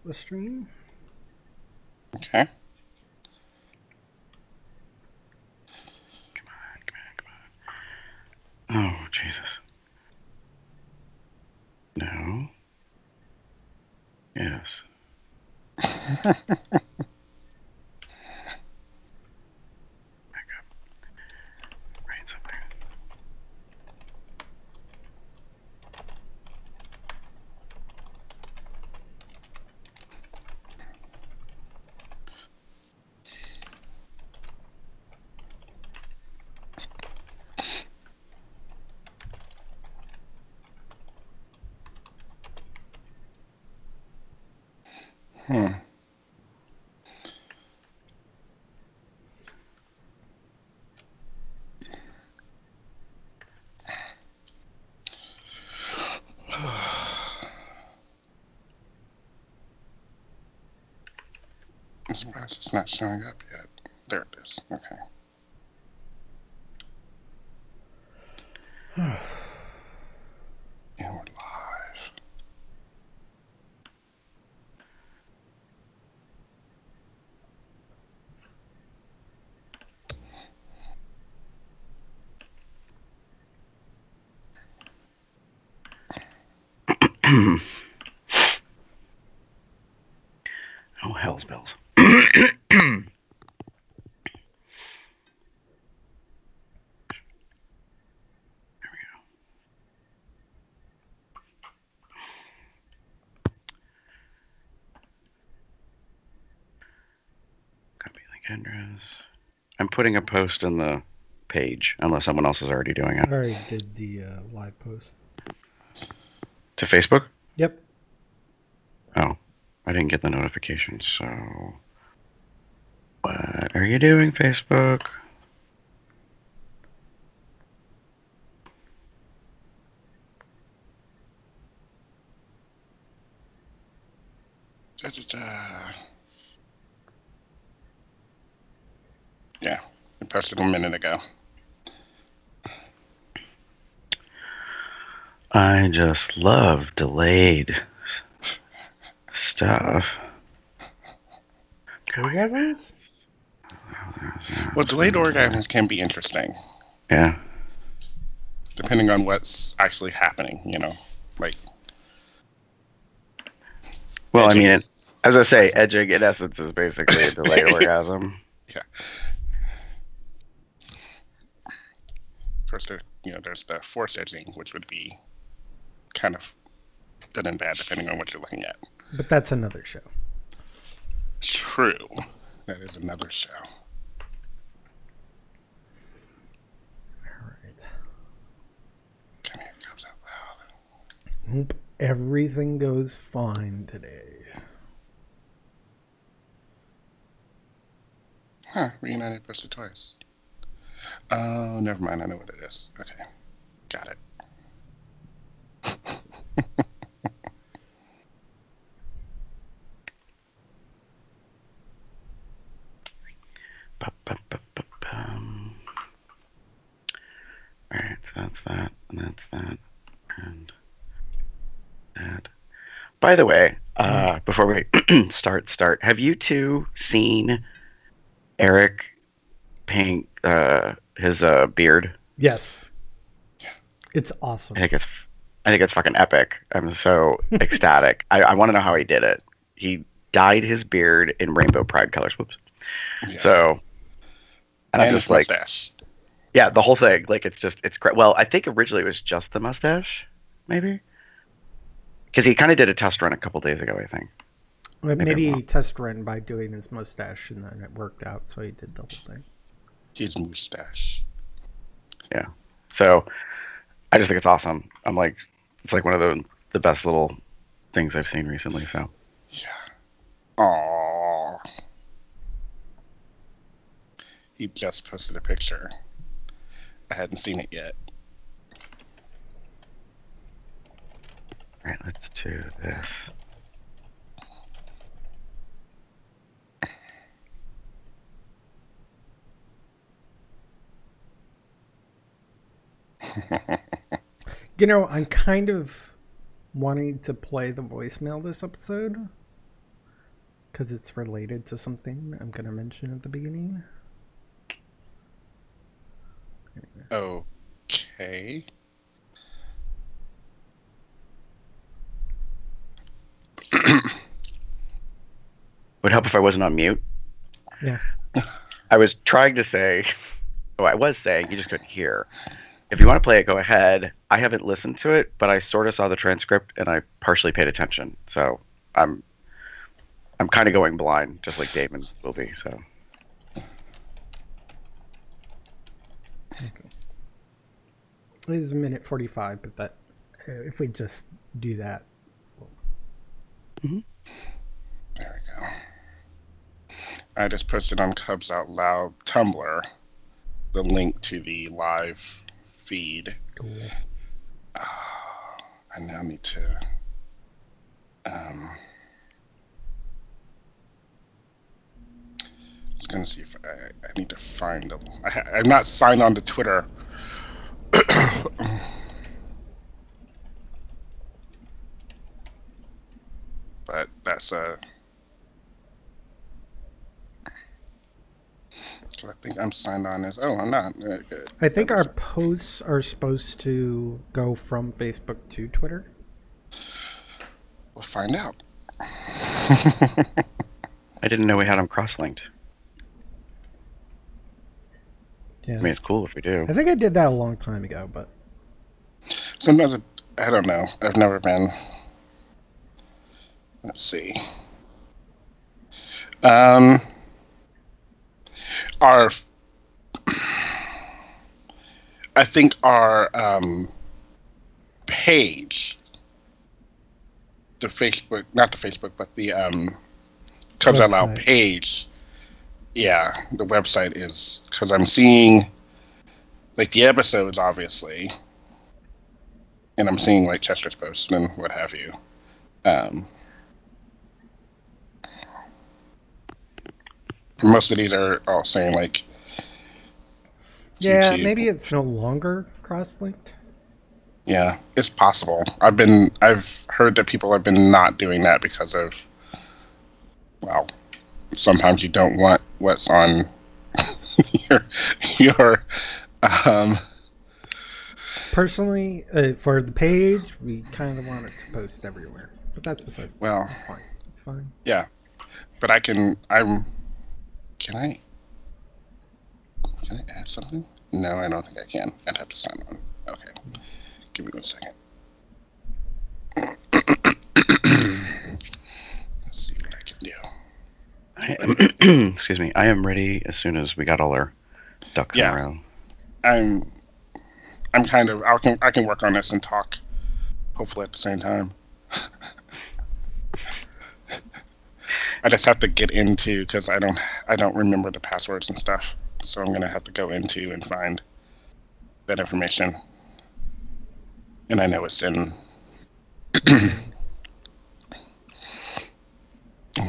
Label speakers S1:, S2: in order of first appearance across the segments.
S1: the stream.
S2: Okay.
S3: Come on. Oh, Jesus. No. Yes. Back up. Right somewhere.
S2: I'm surprised it's not showing up yet. There it is. Okay. And we're live.
S3: Oh, hell's bells. Copy link address. I'm putting a post in the page, unless someone else is already doing it.
S1: I already did the live post.
S3: To Facebook?
S1: Yep.
S3: Oh, I didn't get the notification, so... What are you doing, Facebook?
S2: Yeah, I posted a minute ago.
S3: I just love delayed stuff.
S1: Orgasms?
S2: Well, delayed orgasms can be interesting.
S3: Yeah.
S2: Depending on what's actually happening, you know, like.
S3: Well, edging. I mean, as I say, edging in essence is basically a delayed orgasm.
S2: Yeah. Of course, there's the forced edging, which would be kind of good and bad depending on what you're looking at.
S1: But that's another show.
S2: True. That is another show.
S1: All right.
S2: Come here, it comes out loud.
S1: Hope everything goes fine today.
S2: Huh, Reunited posted twice. Oh, never mind. I know what it is. Okay. Got it.
S3: Alright, so that's that, and that's that, and that. By the way, before we start, have you two seen Eric paint his beard?
S1: Yes. It's awesome.
S3: I think it's fucking epic. I'm so ecstatic. I want to know how he did it. He dyed his beard in rainbow pride colors. Whoops. Yeah. So, and I'm just like,
S2: mustache.
S3: Yeah, the whole thing. Like, it's great. Well, I think originally it was just the mustache, maybe, because he kind of did a test run a couple days ago, I think.
S1: Well, maybe he test ran by doing his mustache, and then it worked out, so he did the whole thing.
S2: His mustache.
S3: Yeah. So, I just think it's awesome. I'm like, it's like one of the best little things I've seen recently. So.
S2: Yeah. Aww. He just posted a picture. I hadn't seen it yet.
S3: All right, let's do this.
S1: I'm kind of wanting to play the voicemail this episode. because it's related to something I'm going to mention at the beginning.
S2: Okay.
S3: Would help if I wasn't on mute.
S1: Yeah.
S3: I was trying to say, I was saying, you just couldn't hear. If you want to play it, go ahead. I haven't listened to it, but I sort of saw the transcript and I partially paid attention. So I'm kind of going blind, just like Damon will be. So.
S1: Okay. It is a minute 45, but that if we just do that.
S3: Mm-hmm.
S2: There we go. I just posted on Cubs Out Loud Tumblr the link to the live feed.
S1: Cool.
S2: I now need to I was gonna see if I need to find them. I'm not signed on to Twitter. But that's I think I'm signed on as. Oh, I'm not.
S1: I think our posts are supposed to go from Facebook to Twitter.
S2: We'll find out.
S3: I didn't know we had them cross-linked.
S1: Yeah.
S3: I mean, it's cool if we do.
S1: I think I did that a long time ago, but
S2: Sometimes I don't know. I've never been. Let's see. I think our page, the Facebook, not the Facebook, but the Cubs Out Loud page. Yeah, the website is, because I'm seeing like the episodes, obviously, and I'm seeing like Chester's posts and what have you. Most of these are all saying like.
S1: yeah,
S2: YouTube.
S1: maybe it's no longer cross-linked.
S2: Yeah, it's possible. I've heard that people have been not doing that because of, well, sometimes you don't want what's on your
S1: Personally, for the page, we kind of want it to post everywhere, but that's beside.
S2: Well,
S1: it's fine. It's fine.
S2: Yeah, but can I add something? No, I don't think I can. I'd have to sign on. Okay. Give me 1 second. Let's see what I can do.
S3: Excuse me. I am ready as soon as we got all our ducks in a row.
S2: I'm kind of. I can work on this and talk, hopefully at the same time. I just have to get into, because I don't remember the passwords and stuff. So I'm gonna have to go into and find that information. And I know it's in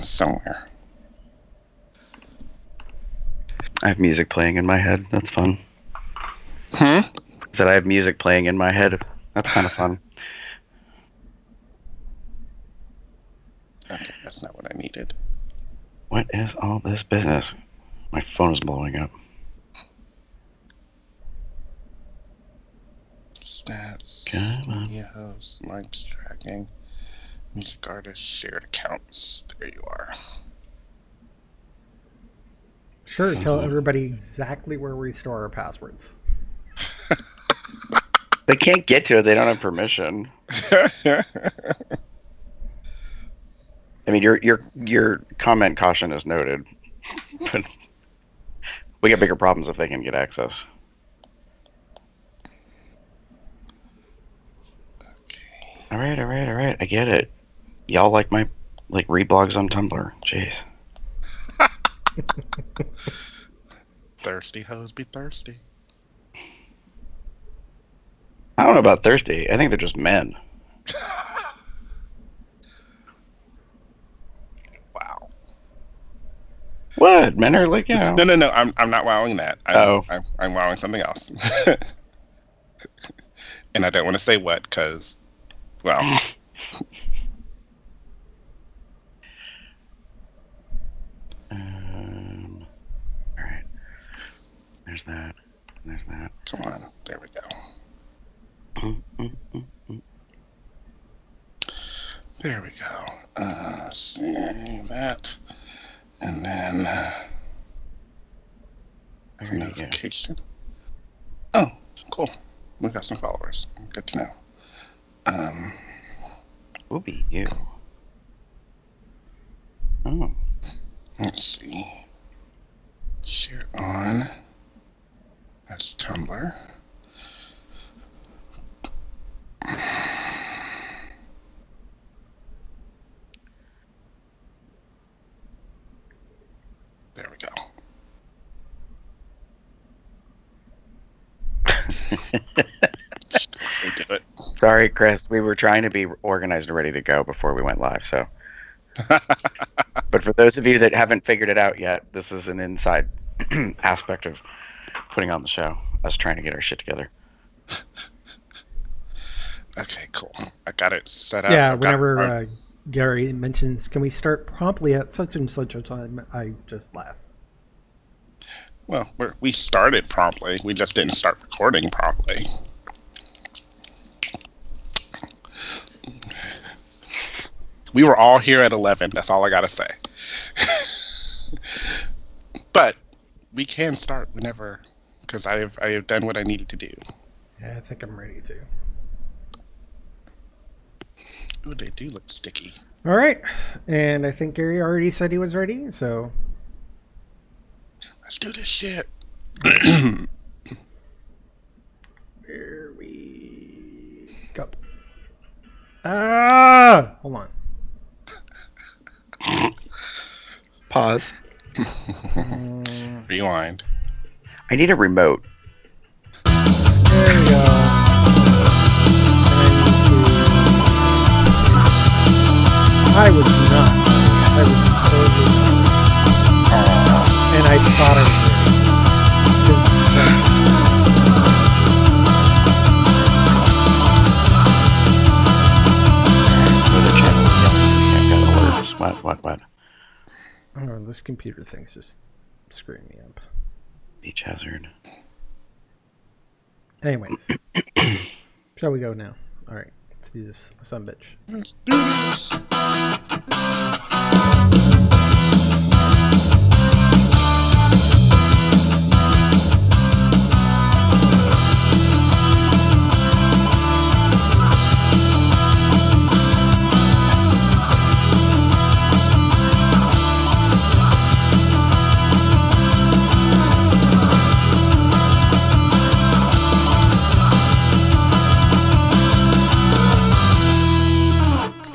S2: somewhere.
S3: I have music playing in my head. That's fun.
S2: Hmm?
S3: I have music playing in my head. That's kind of fun.
S2: Okay, that's not what I needed.
S3: What is all this business? My phone is blowing up.
S2: Stats,
S3: Come on.
S2: media hosts, likes, tracking, music artists, shared accounts. There you are.
S1: Sure, tell everybody exactly where we store our passwords.
S3: They can't get to it. They don't have permission. I mean, your comment caution is noted, but we got bigger problems if they can get access. All right. I get it. Y'all like my read blogs on Tumblr. Jeez.
S2: Thirsty hoes be thirsty.
S3: I don't know about thirsty. I think they're just men.
S2: Wow.
S3: What? Men are like, you know.
S2: No. I'm not wowing that. I'm wowing something else. And I don't want to say what, because, well.
S3: there's that. And there's that.
S2: Come on. There we go. There we go. See that. And then there's a notification. Oh, cool. We got some followers. Good to know.
S3: Will be you. Oh.
S2: Let's see. Share on. That's Tumblr. There we go. So do it.
S3: Sorry, Chris. We were trying to be organized and ready to go before we went live. So, but for those of you that haven't figured it out yet, this is an inside aspect of putting on the show. Us trying to get our shit together.
S2: Okay, cool. I got it set up.
S1: Yeah, whenever Gary mentions, can we start promptly at such and such a time, I just laugh.
S2: Well, we started promptly. We just didn't start recording promptly. We were all here at 11. That's all I got to say. But we can start whenever, because I have done what I needed to do.
S1: Yeah, I think I'm ready to.
S2: Ooh, they do look sticky.
S1: All right. And I think Gary already said he was ready, so.
S2: Let's do this shit.
S1: Here we go. Hold on.
S3: Pause.
S2: Rewind.
S3: I need a remote.
S1: There we go. I was not. I was totally and I thought I was.
S3: What?
S1: Oh, this computer thing's just screwing me up.
S3: Beach hazard.
S1: Anyways, shall we go now? All right, let's do this, sumbitch.
S2: Let's do this.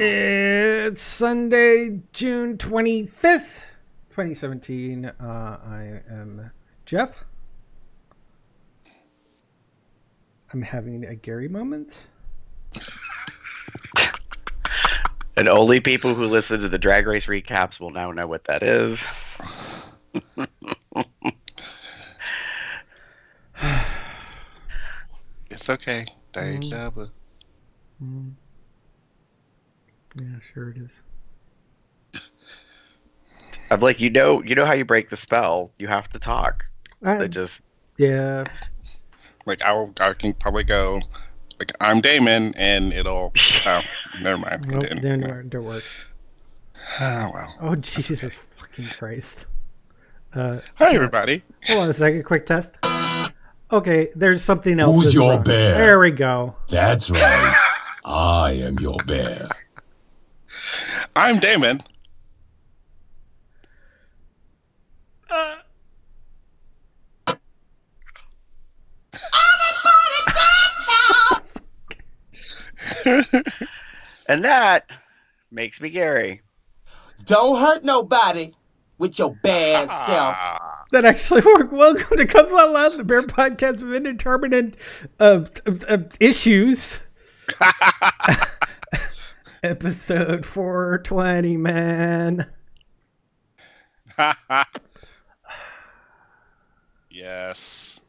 S1: It's Sunday, June 25th, 2017. I am Jeff. I'm having a Gary moment.
S3: And only people who listen to the Drag Race recaps will now know what that is.
S2: It's okay. Daijaba.
S1: Yeah, sure it is.
S3: I'm like, you know how you break the spell. You have to talk.
S1: Yeah.
S2: Like I can probably go, like I'm Damon, and it'll. Oh, never mind.
S1: Nope,
S2: It didn't.
S1: don't work.
S2: Oh well.
S1: Oh Jesus fucking Christ!
S2: Hi everybody.
S1: Hold on a second. Quick test. Okay, there's something else.
S4: Who's
S1: that's
S4: your
S1: wrong.
S4: bear?
S1: There we go.
S4: That's right. I am your bear.
S2: I'm Damon.
S3: And that makes me Gary.
S5: Don't hurt nobody with your bad self.
S1: That actually worked. Welcome to Comes Out Loud, the Bear Podcast of Indeterminate Issues. Episode 420, man.
S2: Yes.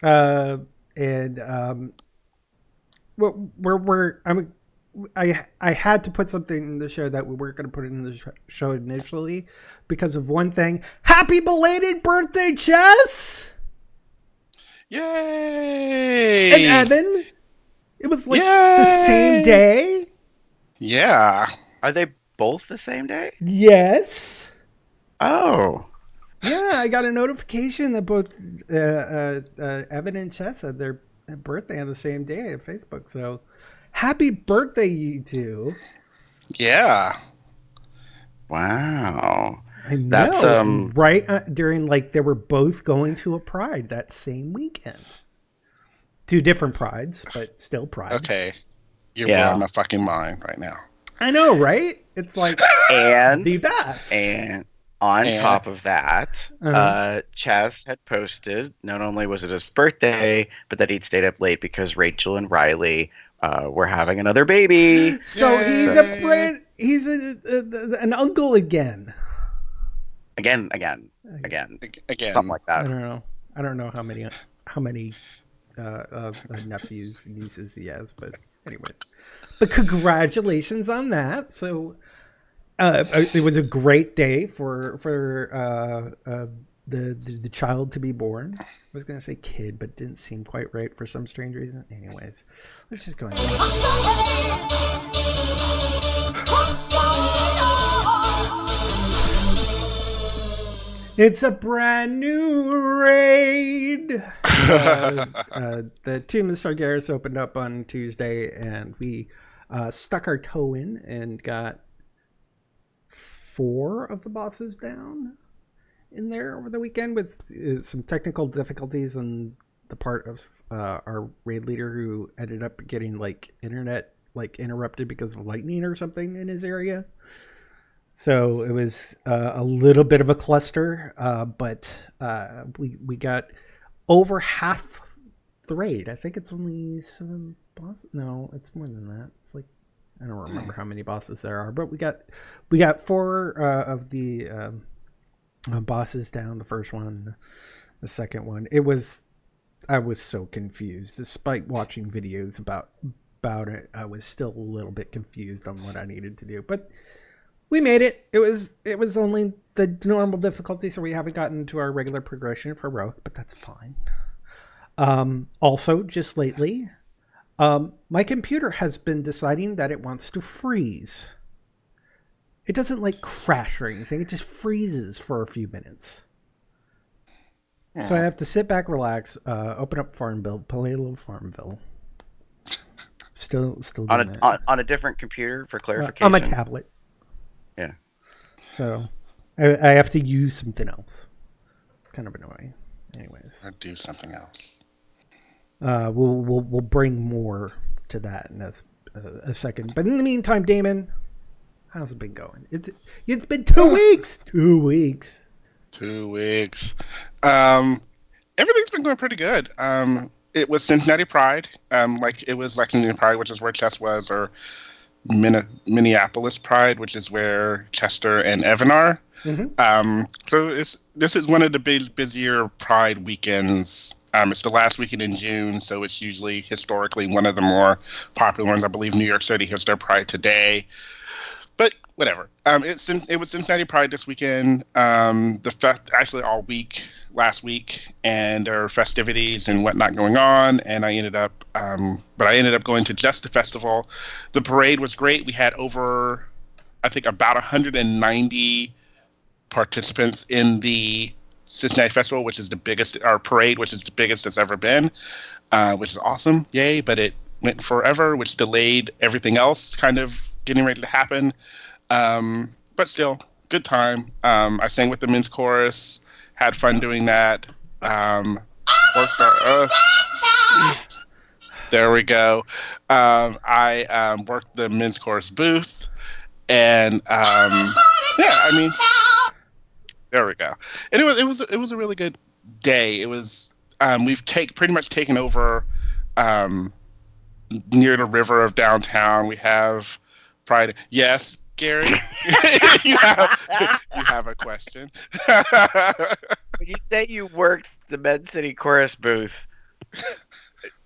S1: I had to put something in the show that we weren't going to put in the show initially because of one thing. Happy belated birthday, Chess!
S2: Yay!
S1: And Evan, it was like
S2: Yay!
S1: the same day.
S2: Yeah.
S3: Are they both the same day?
S1: Yes.
S3: Oh.
S1: Yeah, I got a notification that both Evan and Chess had their birthday on the same day at Facebook. So, happy birthday, you two!
S2: Yeah.
S3: Wow.
S1: I know,
S3: That's
S1: and right during like they were both going to a Pride that same weekend. Two different Prides, but still Pride.
S2: Okay. You're
S3: Yeah.
S2: blowing my fucking mind right now.
S1: I know, right? It's like
S3: And
S1: the best.
S3: And on top of that, Chess had posted, not only was it his birthday, but that he'd stayed up late because Rachel and Riley were having another baby.
S1: So he's he's an uncle again.
S3: Again. Something like that.
S1: I don't know how many nephews, nieces he has, but anyways. But congratulations on that. So it was a great day for the child to be born. I was gonna say kid, but it didn't seem quite right for some strange reason. Anyways, let's just go ahead. It's a brand new raid. The Tomb of Sargeras opened up on Tuesday, and we stuck our toe in and got 4 of the bosses down in there over the weekend with some technical difficulties on the part of our raid leader, who ended up getting like internet interrupted because of lightning or something in his area. So it was a little bit of a cluster, but we got over half the raid. I think it's only 7 bosses. No, it's more than that. It's like, I don't remember how many bosses there are, but we got 4 of the bosses down. The first one, the second one. I was so confused, despite watching videos about it. I was still a little bit confused on what I needed to do, but we made it. It was only the normal difficulty, so we haven't gotten to our regular progression for Rogue, but that's fine. Also, just lately, my computer has been deciding that it wants to freeze. It doesn't like crash or anything. It just freezes for a few minutes. Yeah. So I have to sit back, relax, open up Farmville, play a little Farmville. Still doing that.
S3: On a different computer for clarification.
S1: On my tablet.
S3: Yeah.
S1: So I have to use something else. It's kind of annoying. Anyways.
S2: Or do something else.
S1: We'll bring more to that in a second. But in the meantime, Damon, how's it been going? It's been 2 weeks. 2 weeks.
S2: 2 weeks. Everything's been going pretty good. It was Cincinnati Pride. It was Lexington Pride, which is where Chess was, or Minneapolis Pride, which is where Chester and Evan are. Mm-hmm. So this is one of the busier Pride weekends. It's the last weekend in June, so it's usually historically one of the more popular ones. I believe New York City has their Pride today, but whatever. It was Cincinnati Pride this weekend. Actually all week last week, and there are festivities and whatnot going on. And I ended up going to just the festival. The parade was great. We had over, I think, about 190 participants in the Cincinnati Festival, which is the biggest, our parade, which is the biggest it's ever been, which is awesome. Yay. But it went forever, which delayed everything else kind of getting ready to happen. But still, good time. I sang with the men's chorus, had fun doing that. There we go. I worked the men's chorus booth, and there we go. And it was a really good day. It was we've pretty much taken over near the river of downtown. We have Pride. Yes, Gary, you have a question.
S3: When you say you worked the Med City Chorus booth,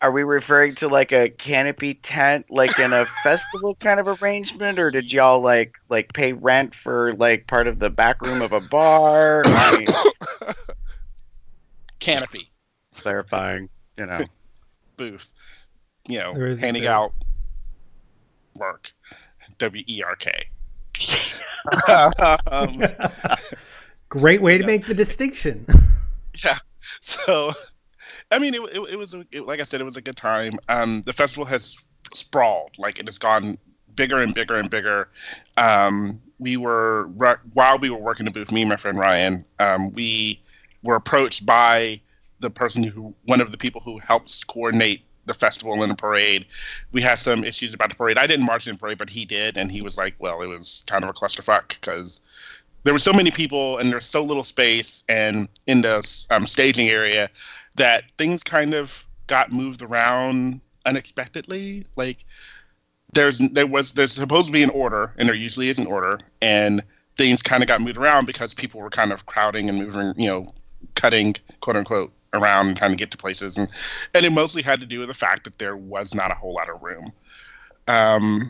S3: are we referring to like a canopy tent, like in a festival kind of arrangement, or did y'all like pay rent for like part of the back room of a bar?
S2: Canopy.
S3: clarifying, you know.
S2: Booth, handing out work, WERK.
S1: Great way to make the distinction.
S2: Yeah. So, I mean, it was like I said, it was a good time. The festival has sprawled, like it has gone bigger and bigger and bigger. While we were working the booth, me and my friend Ryan, we were approached by one of the people who helps coordinate the festival and the parade. We had some issues about the parade. I didn't march in the parade, but he did, and he was like, well, it was kind of a clusterfuck because there were so many people and there's so little space and in the staging area that things kind of got moved around unexpectedly. Like there's supposed to be an order, and there usually is an order, and things kind of got moved around because people were kind of crowding and moving, cutting, quote unquote, around and trying to get to places, and it mostly had to do with the fact that there was not a whole lot of room. And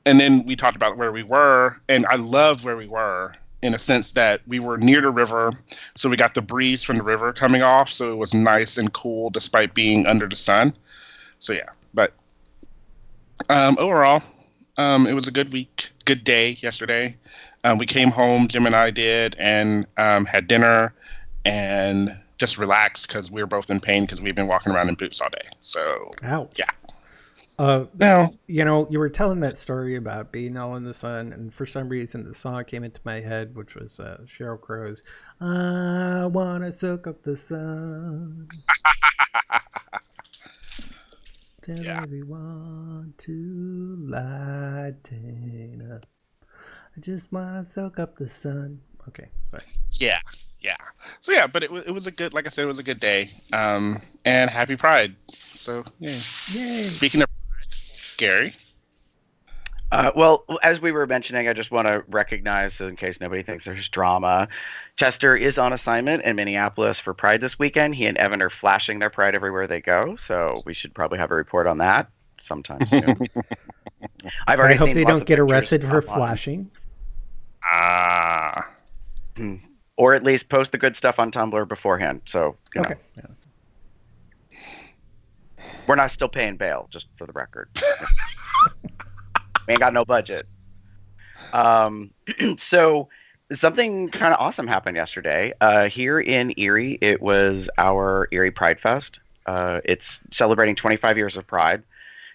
S2: then we talked about where we were, and I love where we were in a sense that we were near the river, so we got the breeze from the river coming off, so it was nice and cool despite being under the sun. So yeah, but overall, it was a good day yesterday. We came home, Jim and I did, and had dinner and just relaxed because we were both in pain because we've been walking around in boots all day. So,
S1: ouch.
S2: Yeah.
S1: Now, you were telling that story about being all in the sun, and for some reason the song came into my head, which was Sheryl Crow's "I Wanna Soak Up the Sun." Tell everyone to lighten up. I just wanna soak up the sun. Okay, sorry.
S2: Yeah. So yeah, but it was a good, like I said, it was a good day. And happy Pride. So yeah.
S1: Yay.
S2: Speaking of Pride, Gary.
S3: Well, as we were mentioning, I just want to recognize, in case nobody thinks there's drama, Chester is on assignment in Minneapolis for Pride this weekend. He and Evan are flashing their Pride everywhere they go, so we should probably have a report on that sometime soon.
S1: I hope they don't get arrested for flashing.
S3: Or at least post the good stuff on Tumblr beforehand. So,
S1: okay.
S3: Yeah. We're not still paying bail, just for the record. We ain't got no budget. So something kind of awesome happened yesterday. Here in Erie, it was our Erie Pride Fest. It's celebrating 25 years of Pride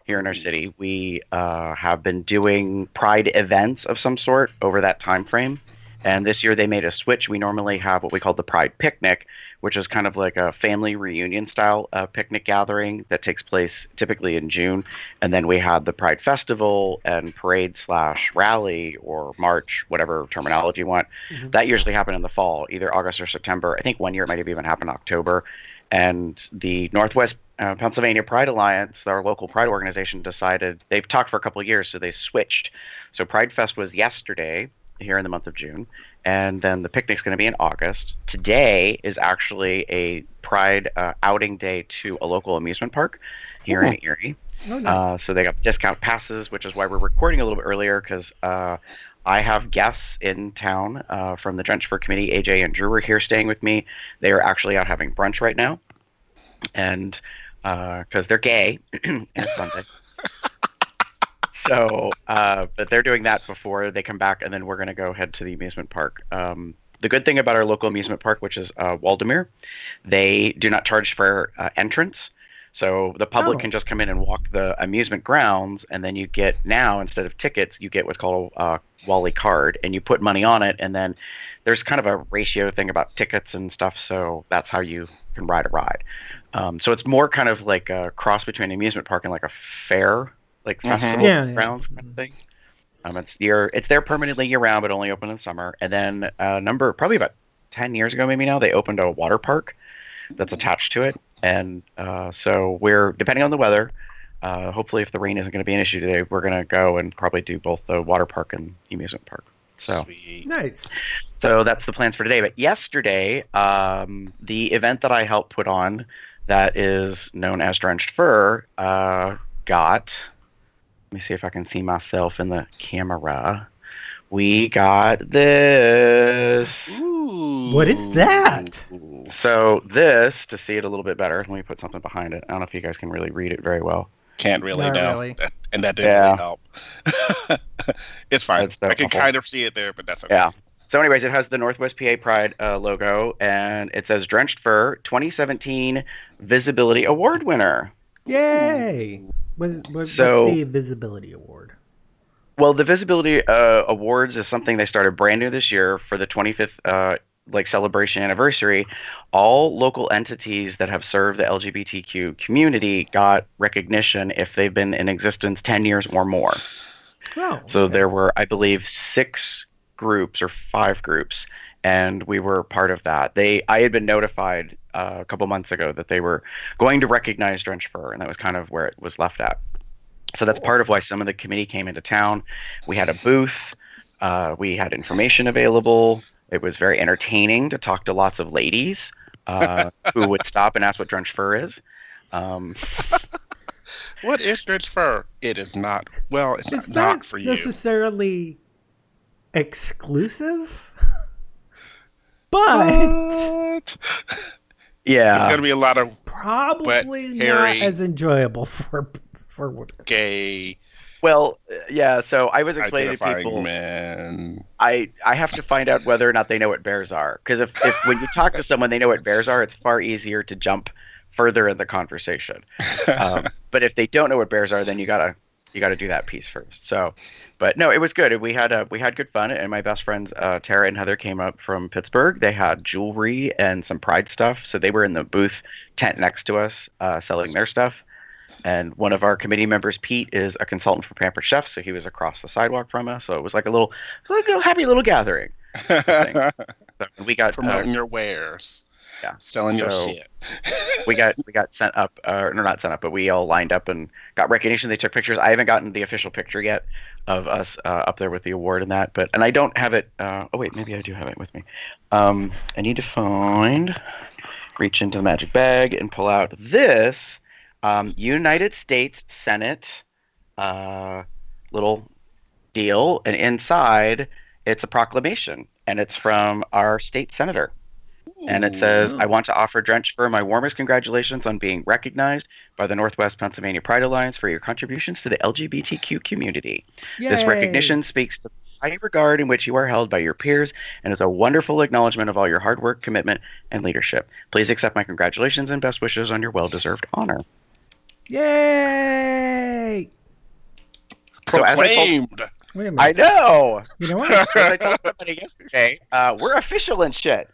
S3: here in our city. We have been doing Pride events of some sort over that time frame. And this year they made a switch. We normally have what we call the Pride Picnic, which is kind of like a family reunion style picnic gathering that takes place typically in June. And then we had the Pride Festival and parade / rally or march, whatever terminology you want. Mm-hmm. That usually happened in the fall, either August or September. I think one year it might have even happened in October. And the Northwest Pennsylvania Pride Alliance, our local Pride organization, decided, they've talked for a couple of years, so they switched. So Pride Fest was yesterday, here in the month of June, and then the picnic's going to be in August. Today is actually a Pride outing day to a local amusement park here in Erie.
S1: Oh, nice.
S3: So they got discount passes, which is why we're recording a little bit earlier, because I have guests in town from the Drenchford Committee. AJ and Drew are here staying with me. They are actually out having brunch right now, and because they're gay and it's Sunday. So, but they're doing that before they come back, and then we're going to go head to the amusement park. The good thing about our local amusement park, which is Waldemere, they do not charge for entrance. So the public can just come in and walk the amusement grounds, and then you get, now instead of tickets, you get what's called a Wally card, and you put money on it, and then there's kind of a ratio thing about tickets and stuff, so that's how you can ride a ride. So it's more kind of like a cross between an amusement park and like a fair, like festival grounds kind of thing. It's there permanently year round, but only open in summer. And then probably about 10 years ago, maybe now, they opened a water park that's attached to it. And so we're, depending on the weather, hopefully if the rain isn't going to be an issue today, we're going to go and probably do both the water park and amusement park. So
S2: Sweet.
S1: Nice.
S3: So that's the plans for today. But yesterday, the event that I helped put on, that is known as Drenched Fur, got. Let me see if I can see myself in the camera. We got this.
S2: Ooh.
S1: What is that?
S3: So this, to see it a little bit better, let me put something behind it. I don't know if you guys can really read it very well.
S2: Can't really
S1: Not
S2: know.
S1: really.
S2: And that didn't really help. It's fine.
S3: It's so
S2: I can
S3: awful.
S2: kind of see it there, but that's okay.
S3: Yeah. So anyways, it has the Northwest PA Pride logo, and it says Drenched Fur 2017 Visibility Award winner.
S1: Yay! What's
S3: So-
S1: the visibility award?
S3: Well, the Visibility Awards is something they started brand new this year for the 25th celebration anniversary. All local entities that have served the LGBTQ community got recognition if they've been in existence 10 years or more.
S1: Oh,
S3: So
S1: okay.
S3: there were, I believe, 6 groups or 5 groups, and we were part of that. I had been notified a couple months ago that they were going to recognize Drenched Fur, and that was kind of where it was left at. So that's part of why some of the committee came into town. We had a booth. We had information available. It was very entertaining to talk to lots of ladies who would stop and ask what Drenched Fur is.
S2: What is Drenched Fur? It is not. Well, it's not for you.
S1: Necessarily exclusive, but
S2: What?
S3: Yeah.
S2: There's gonna be a lot of
S1: probably
S2: But
S1: not
S2: Harry-
S1: as enjoyable for women.
S2: gay
S3: Well, yeah. So I was explaining to
S2: identifying
S3: people.
S2: men.
S3: I have to find out whether or not they know what bears are. Because if when you talk to someone they know what bears are, it's far easier to jump further in the conversation. But if they don't know what bears are, then you gotta do that piece first. So, but no, it was good. We had good fun, and my best friends Tara and Heather came up from Pittsburgh. They had jewelry and some Pride stuff, so they were in the booth tent next to us selling their stuff. And one of our committee members, Pete, is a consultant for Pampered Chef, so he was across the sidewalk from us. So it was like a little happy little gathering. So we got
S2: Promoting your wares.
S3: yeah.
S2: Selling your
S3: So-
S2: shit.
S3: we got sent up, or not sent up, but we all lined up and got recognition. They took pictures. I haven't gotten the official picture yet of us up there with the award and that, and I don't have it. Oh wait, maybe I do have it with me. I need to reach into the magic bag and pull out this United States Senate little deal, and inside it's a proclamation, and it's from our state senator. And it says, I want to offer Drenched Fur my warmest congratulations on being recognized by the Northwest Pennsylvania Pride Alliance for your contributions to the LGBTQ community. This
S1: Yay.
S3: recognition speaks to the high regard in which you are held by your peers and is a wonderful acknowledgement of all your hard work, commitment, and leadership. Please accept my congratulations and best wishes on your well-deserved honor.
S1: Yay!
S3: So as I told-
S2: Proclaimed.
S1: Wait a
S3: I
S1: minute.
S3: know!
S1: You know what?
S3: As I told somebody yesterday, we're official and shit.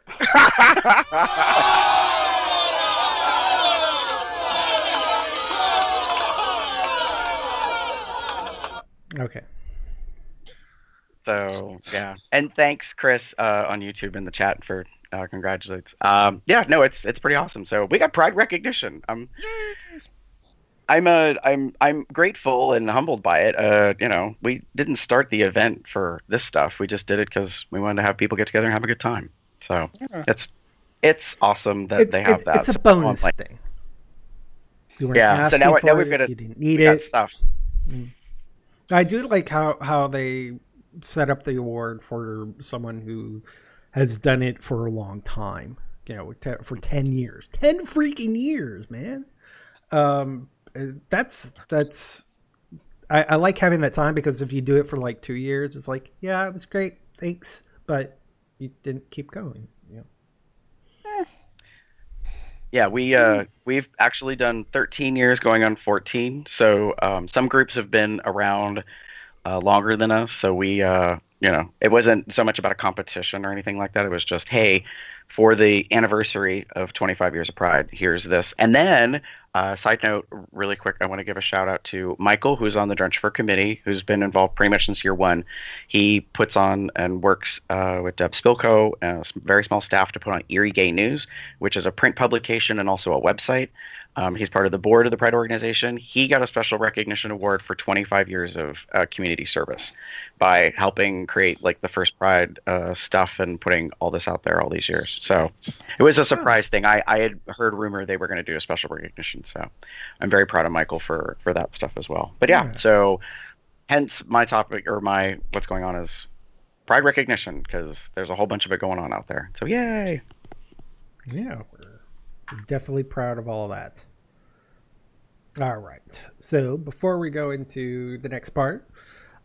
S1: Okay.
S3: So yeah, and thanks Chris on YouTube in the chat for congratulates. Yeah, no, it's pretty awesome. So we got Pride recognition. I'm grateful and humbled by it. You know, we didn't start the event for this stuff. We just did it because we wanted to have people get together and have a good time. So
S2: Yeah.
S3: it's awesome that they have that.
S1: It's a
S3: So
S1: bonus
S3: like,
S1: thing. You weren't
S3: Yeah, so
S1: asking
S3: now
S1: for
S3: we've
S1: it.
S3: got
S1: You didn't need
S3: we got
S1: it.
S3: stuff.
S1: I do like how they set up the award for someone who has done it for a long time. You know, for 10 years, 10 freaking years, man. That's I like having that time, because if you do it for like 2 years, it's like, yeah, it was great, thanks, but you didn't keep going. You know?
S3: Yeah, we've actually done 13 years, going on 14. So some groups have been around longer than us. So we, it wasn't so much about a competition or anything like that. It was just, hey, for the anniversary of 25 years of Pride, here's this. And then, side note, really quick, I want to give a shout out to Michael, who's on the Drenched Fur committee, who's been involved pretty much since year one. He puts on and works with Deb Spilko and a very small staff to put on Erie Gay News, which is a print publication and also a website. He's part of the board of the Pride organization. He got a special recognition award for 25 years of community service by helping create like the first Pride stuff and putting all this out there all these years. So it was a surprise thing. I had heard rumor they were going to do a special recognition. So I'm very proud of Michael for that stuff as well. But yeah, so hence my topic, or my what's going on, is Pride recognition, because there's a whole bunch of it going on out there. So yay.
S1: Yeah, we're definitely proud of all of that. All right. So before we go into the next part,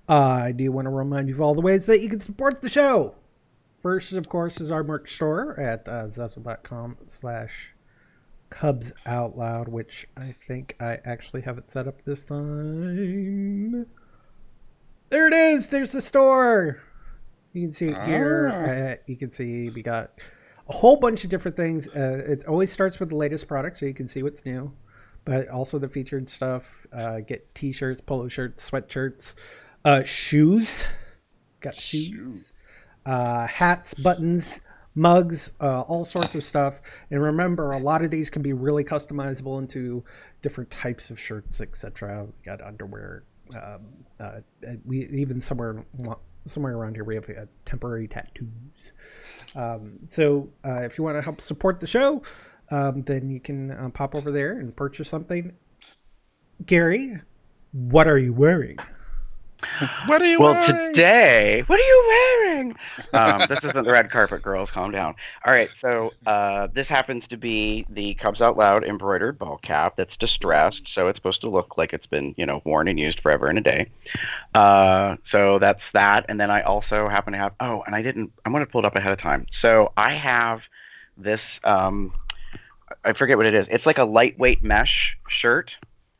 S1: I do want to remind you of all the ways that you can support the show. First, of course, is our merch store at zazzle.com/Cubs Out Loud, which I think I actually have it set up this time. There it is. There's the store. You can see it here. You can see we got a whole bunch of different things. It always starts with the latest product, so you can see what's new, but also the featured stuff. Get t-shirts, polo shirts, sweatshirts, shoes. Got shoes. Hats, buttons, mugs, all sorts of stuff. And remember, a lot of these can be really customizable into different types of shirts, etc. We got underwear. We even somewhere around here we have temporary tattoos. So if you want to help support the show, then you can pop over there and purchase something. Gary, what are you wearing?
S2: What are you wearing?
S3: Today, what are you wearing? This isn't the red carpet, girls. Calm down. All right, so this happens to be the Cubs Out Loud embroidered ball cap that's distressed, so it's supposed to look like it's been, worn and used forever and a day. So that's that, and then I also happen to have. Oh, and I'm going to pull it up ahead of time. So I have this. I forget what it is. It's like a lightweight mesh shirt.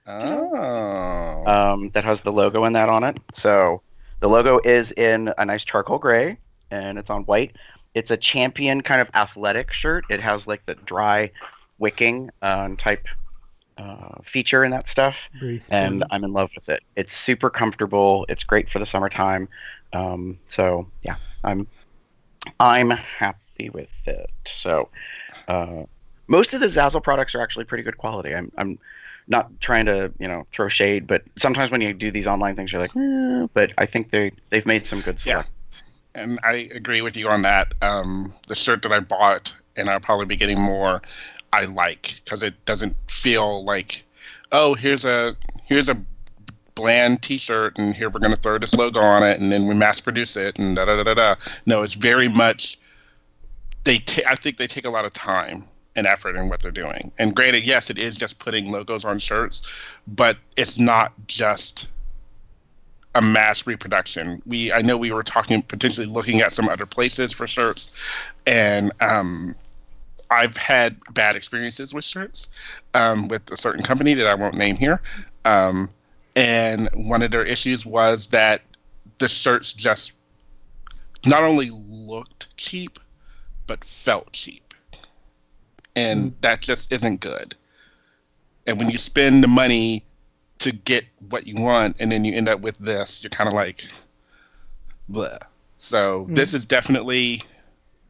S2: Oh.
S3: That has the logo in that on it. So the logo is in a nice charcoal gray, and it's on white. It's a Champion kind of athletic shirt. It has like the dry wicking type feature in that stuff, and I'm in love with it. It's super comfortable. It's great for the summertime. So yeah, I'm happy with it. So most of the Zazzle products are actually pretty good quality. I'm not trying to, throw shade, but sometimes when you do these online things, you're like, but I think they've made some good stuff.
S2: Yeah. And I agree with you on that. The shirt that I bought, and I'll probably be getting more, I like, because it doesn't feel like, oh, here's a bland T-shirt, and here we're going to throw this logo on it, and then we mass produce it, and da da da da da. No, it's very much. I think they take a lot of time and effort in what they're doing. And granted, yes, it is just putting logos on shirts, but it's not just a mass reproduction. I know we were potentially looking at some other places for shirts, and I've had bad experiences with shirts with a certain company that I won't name here. And one of their issues was that the shirts just not only looked cheap, but felt cheap. And that just isn't good. And when you spend the money to get what you want, and then you end up with this, you're kind of like, bleh. So this is definitely,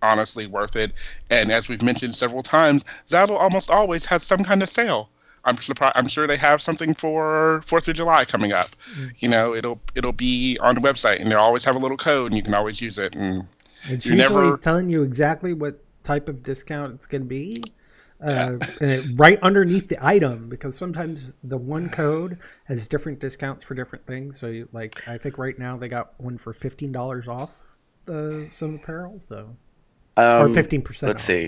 S2: honestly, worth it. And as we've mentioned several times, Zazzle almost always has some kind of sale. I'm sure they have something for 4th of July coming up. It'll be on the website, and they'll always have a little code, and you can always use it. And
S1: it's usually telling you exactly what type of discount it's going to be. Right underneath the item, because sometimes the one code has different discounts for different things. So I think right now they got one for $15 off some apparel, so or 15%.
S3: Let's see.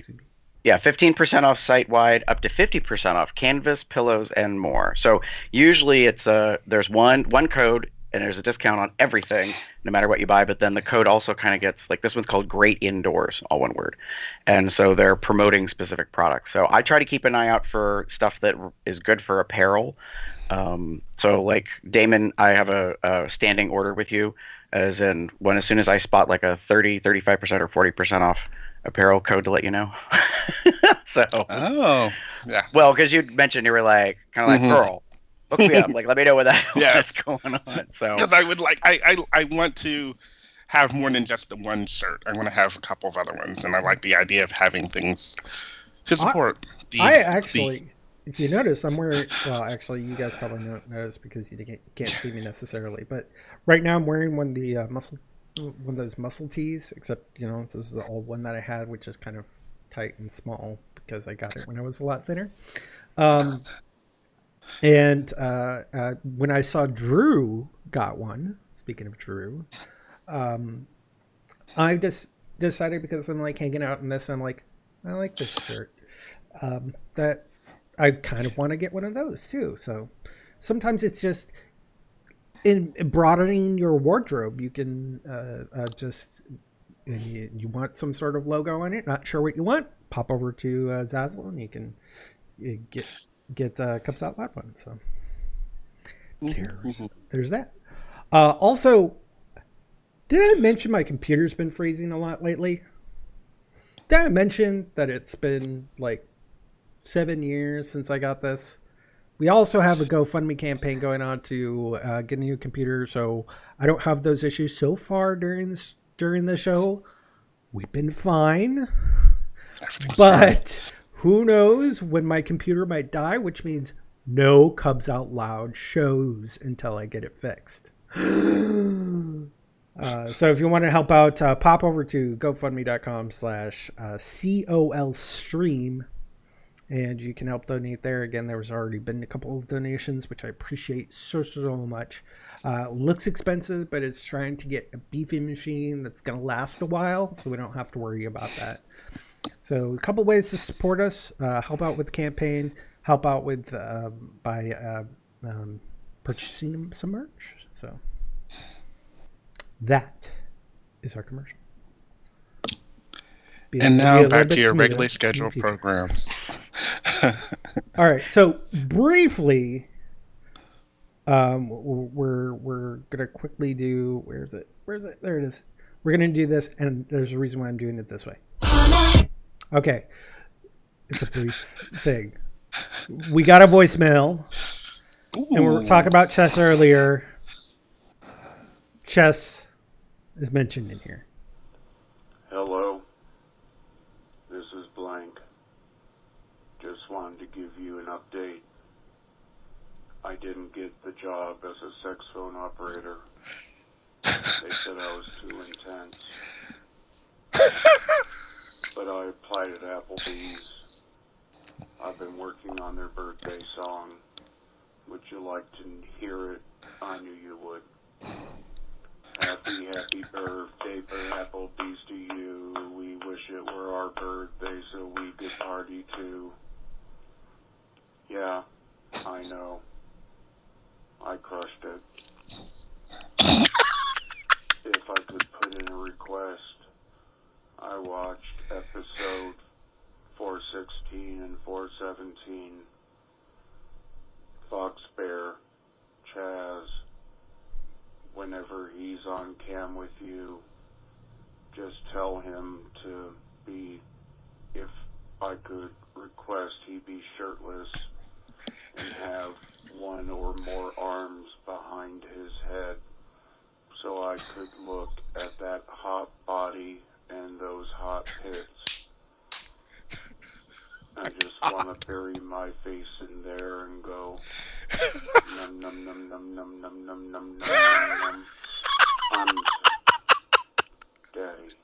S3: Yeah, 15% off site-wide, up to 50% off canvas, pillows, and more. So usually it's there's one code, and there's a discount on everything, no matter what you buy. But then the code also kind of gets, like, this one's called Great Indoors, all one word. And so they're promoting specific products. So I try to keep an eye out for stuff that is good for apparel. So like Damon, I have a standing order with you, as soon as I spot like a 30, 35% or 40% off apparel code to let you know. So.
S2: Oh, yeah.
S3: Well, because you mentioned you were like, kind of like, Pearl. Hook me up. Like, let me know what's going on. So,
S2: because I would I want to have more than just the one shirt. I want to have a couple of other ones, and I like the idea of having things to support.
S1: If you notice, I'm wearing. Well, actually, you guys probably don't notice because you can't see me necessarily. But right now, I'm wearing one of those muscle tees. Except this is the old one that I had, which is kind of tight and small because I got it when I was a lot thinner. And when I saw Drew got one, speaking of Drew, I just decided, because I'm like hanging out in this, I'm like, I like this shirt. That I kind of want to get one of those too. So sometimes it's just in broadening your wardrobe. You can just you want some sort of logo on it. Not sure what you want? Pop over to Zazzle and you can get Cups Out Loud one. So there's that. Also, did I mention my computer's been freezing a lot lately? Did I mention that it's been like 7 years since I got this? We also have a GoFundMe campaign going on to get a new computer, so I don't have those issues so far during the show. We've been fine, but who knows when my computer might die, which means no Cubs Out Loud shows until I get it fixed. So if you want to help out, pop over to gofundme.com/COL and you can help donate there. Again, there's already been a couple of donations, which I appreciate so much. Looks expensive, but it's trying to get a beefy machine that's going to last a while, so we don't have to worry about that. So a couple ways to support us, help out with the campaign, help out with by purchasing some merch. So that is our commercial.
S2: And now back to your regularly scheduled programs.
S1: All right. So briefly, we're gonna quickly do. Where is it? There it is. We're gonna do this, and there's a reason why I'm doing it this way. Okay, it's a brief thing. We got a voicemail, and we were talking about chess earlier. Chess is mentioned in here.
S6: Hello, this is Blank. Just wanted to give you an update. I didn't get the job as a sex phone operator. They said I was too intense. But I applied at Applebee's. I've been working on their birthday song. Would you like to hear it? I knew you would. Happy birthday for Applebee's to you. We wish it were our birthday so we could party too. Yeah, I know. I crushed it. If I could put in a request, I watched episode 416 and 417. Fox Bear, Chaz, whenever he's on cam with you, just tell him to be, if I could request he be shirtless and have one or more arms behind his head so I could look at that hot body and those hot pits. I just want to bury my face in there and go num num num num num num num num num num. Daddy.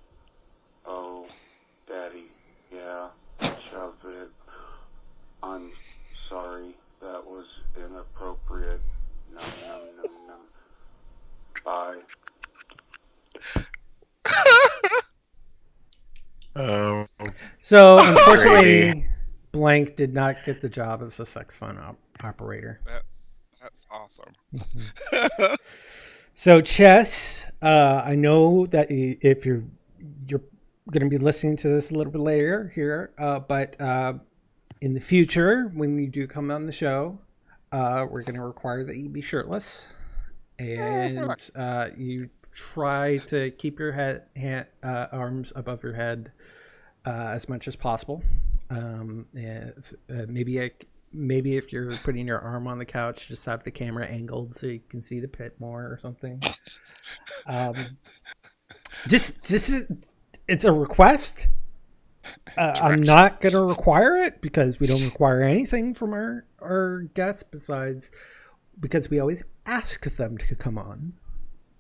S6: Oh, Daddy. Yeah, shove it. I'm sorry. That was inappropriate. Num num num num. Bye.
S3: Oh.
S1: So unfortunately, Blank did not get the job as a sex phone operator.
S2: That's awesome.
S1: So Chess, I know that if you're going to be listening to this a little bit later here, but in the future, when you do come on the show, we're going to require that you be shirtless, and you try to keep your arms above your head as much as possible. Maybe if you're putting your arm on the couch, just have the camera angled so you can see the pit more or something. Just it's a request. I'm not going to require it because we don't require anything from our guests besides because we always ask them to come on.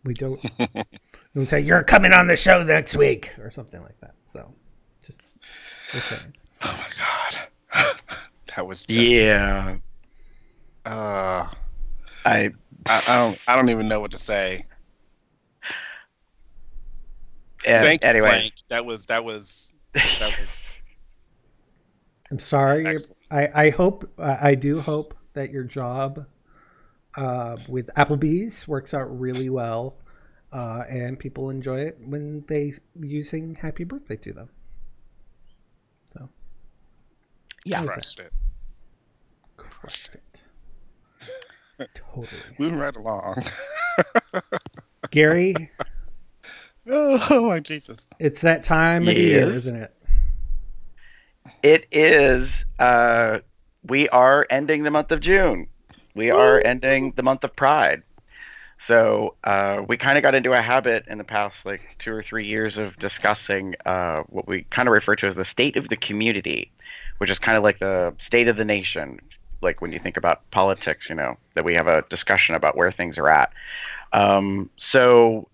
S1: We don't say you're coming on the show next week or something like that. So just saying.
S2: Oh my God. That was just,
S3: yeah.
S2: I don't even know what to say. Thank you,
S3: anyway,
S2: Blank. That was
S1: I'm sorry.
S2: Excellent.
S1: I hope, I do hope that your job with Applebee's works out really well, and people enjoy it when they sing "Happy Birthday" to them. So,
S3: Yeah.
S1: how's
S2: Crushed it.
S1: Crushed it. Totally.
S2: Moving right along.
S1: Gary,
S2: Oh my Jesus!
S1: it's that time of the year,
S3: Yes.
S1: isn't it?
S3: It is. We are ending the month of June. We are ending the month of Pride. So we kind of got into a habit in the past like 2 or 3 years of discussing what we kind of refer to as the state of the community, which is kind of like the state of the nation. Like when you think about politics, you know, that we have a discussion about where things are at. So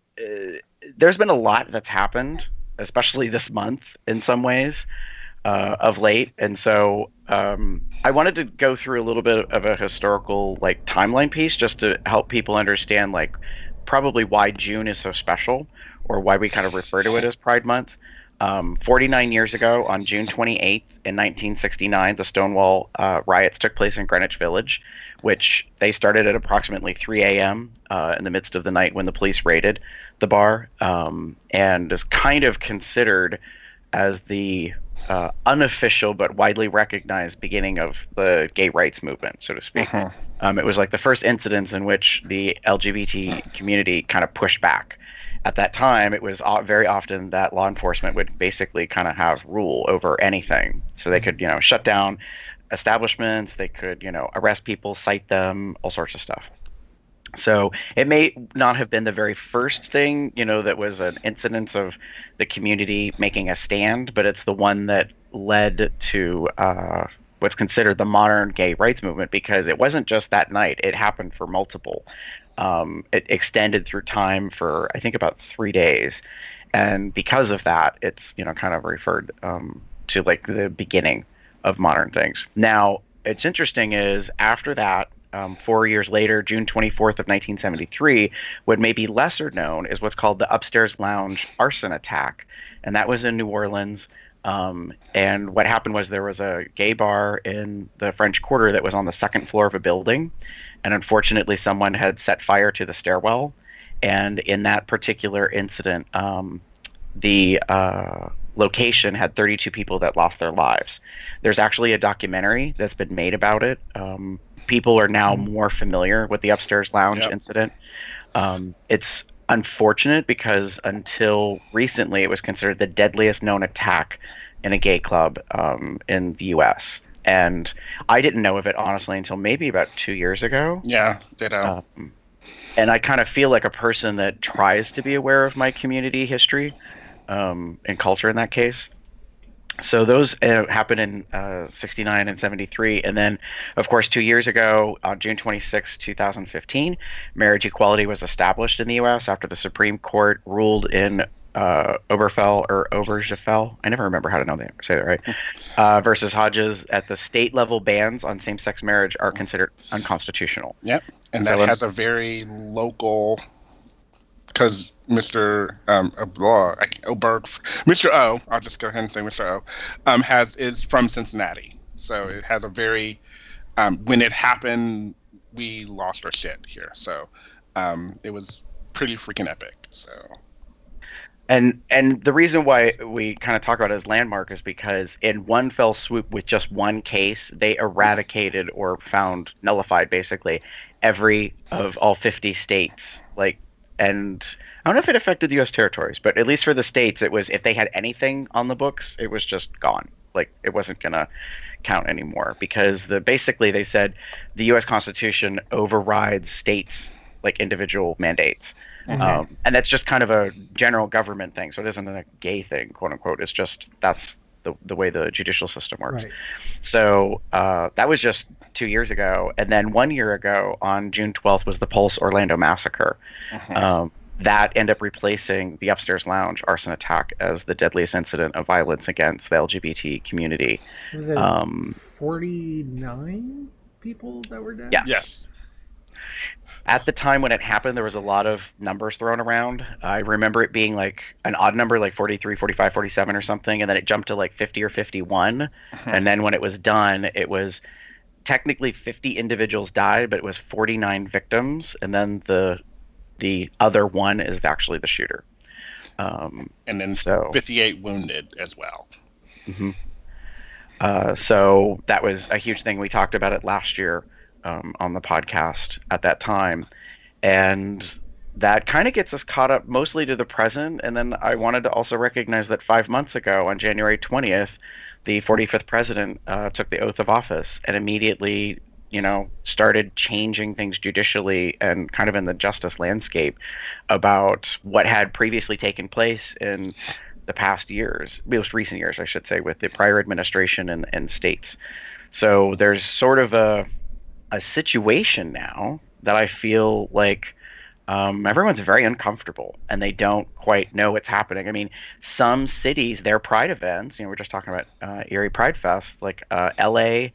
S3: there's been a lot that's happened, especially this month in some ways of late. And so I wanted to go through a little bit of a historical like timeline piece just to help people understand like probably why June is so special or why we kind of refer to it as Pride Month. 49 years ago, on June 28th in 1969, the Stonewall riots took place in Greenwich Village, which they started at approximately 3 a.m. In the midst of the night when the police raided the bar, and is kind of considered as the unofficial but widely recognized beginning of the gay rights movement, so to speak. It was like the first incidents in which the LGBT community kind of pushed back. At that time, it was very often that law enforcement would basically kind of have rule over anything. So they could, you know, shut down establishments, they could, you know, arrest people, cite them, all sorts of stuff. So it may not have been the very first thing, you know, that was an incidence of the community making a stand, but it's the one that led to what's considered the modern gay rights movement, because it wasn't just that night. It happened for multiple. It extended through time for, I think, about 3 days. And because of that, it's, you know, kind of referred to like the beginning of modern things. Now, it's interesting is after that, 4 years later, June 24th of 1973, what may be lesser known is what's called the Upstairs Lounge arson attack. And that was in New Orleans. And what happened was there was a gay bar in the French Quarter that was on the second floor of a building. And unfortunately, someone had set fire to the stairwell. And in that particular incident, the location had 32 people that lost their lives. There's actually a documentary that's been made about it. People are now more familiar with the Upstairs Lounge incident. It's unfortunate because until recently, it was considered the deadliest known attack in a gay club in the U.S. And I didn't know of it, honestly, until maybe about 2 years ago.
S2: Yeah, ditto.
S3: And I kind of feel like a person that tries to be aware of my community history and culture in that case. So those happened in 69 and 73. And then, of course, 2 years ago, on June 26, 2015, marriage equality was established in the U.S. after the Supreme Court ruled in Obergefell. I never remember how to say that right. Versus Hodges, at the state level bans on same-sex marriage are considered unconstitutional.
S2: Yep, and that has a very local, because Mr. Mr. O, I'll just go ahead and say Mr. O, is from Cincinnati, so it has a very when it happened, we lost our shit here. So it was pretty freaking epic. So.
S3: And the reason why we kind of talk about it as landmark is because in one fell swoop with just one case, they eradicated or found nullified basically every of all 50 states. And I don't know if it affected the U.S. territories, but at least for the states, it was if they had anything on the books, it was just gone. Like it wasn't gonna count anymore because basically they said the U.S. Constitution overrides states like individual mandates. Mm-hmm. And that's just kind of a general government thing. So it isn't a gay thing, quote unquote. It's just that's the way the judicial system works. Right. So that was just 2 years ago. And then 1 year ago on June 12th was the Pulse Orlando massacre. Uh-huh. That ended up replacing the Upstairs Lounge arson attack as the deadliest incident of violence against the LGBT community.
S1: Was it 49 people that were dead?
S3: Yes.
S2: Yes.
S3: At the time when it happened, there was a lot of numbers thrown around. I remember it being like an odd number, like 43, 45, 47 or something, and then it jumped to like 50 or 51. And then when it was done, it was technically 50 individuals died, but it was 49 victims, and then the other one is actually the shooter.
S2: And then
S3: So
S2: 58 wounded as well.
S3: mhm. So that was a huge thing. We talked about it last year on the podcast at that time. And that kind of gets us caught up mostly to the present. And then I wanted to also recognize that 5 months ago, on January 20th, the 45th president took the oath of office and immediately, started changing things judicially and kind of in the justice landscape about what had previously taken place in the past years, most recent years, I should say, with the prior administration and states. So there's sort of a situation now that I feel like everyone's very uncomfortable and they don't quite know what's happening. I mean, some cities, their pride events, we're just talking about Erie Pride Fest, like LA,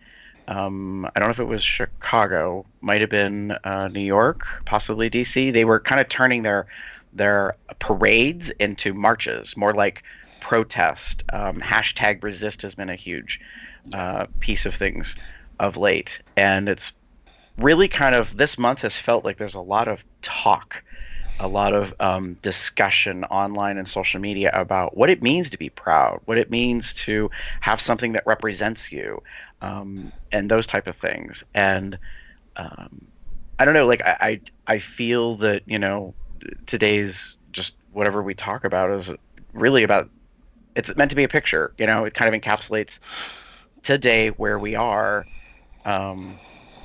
S3: I don't know if it was Chicago, might have been New York, possibly DC. They were kind of turning their parades into marches, more like protest. Hashtag resist has been a huge piece of things of late. And it's really kind of, this month has felt like there's a lot of talk, a lot of discussion online and social media about what it means to be proud, what it means to have something that represents you, and those type of things. And I don't know, like I feel that, today's just whatever we talk about is really about, it's meant to be a picture, it kind of encapsulates today where we are,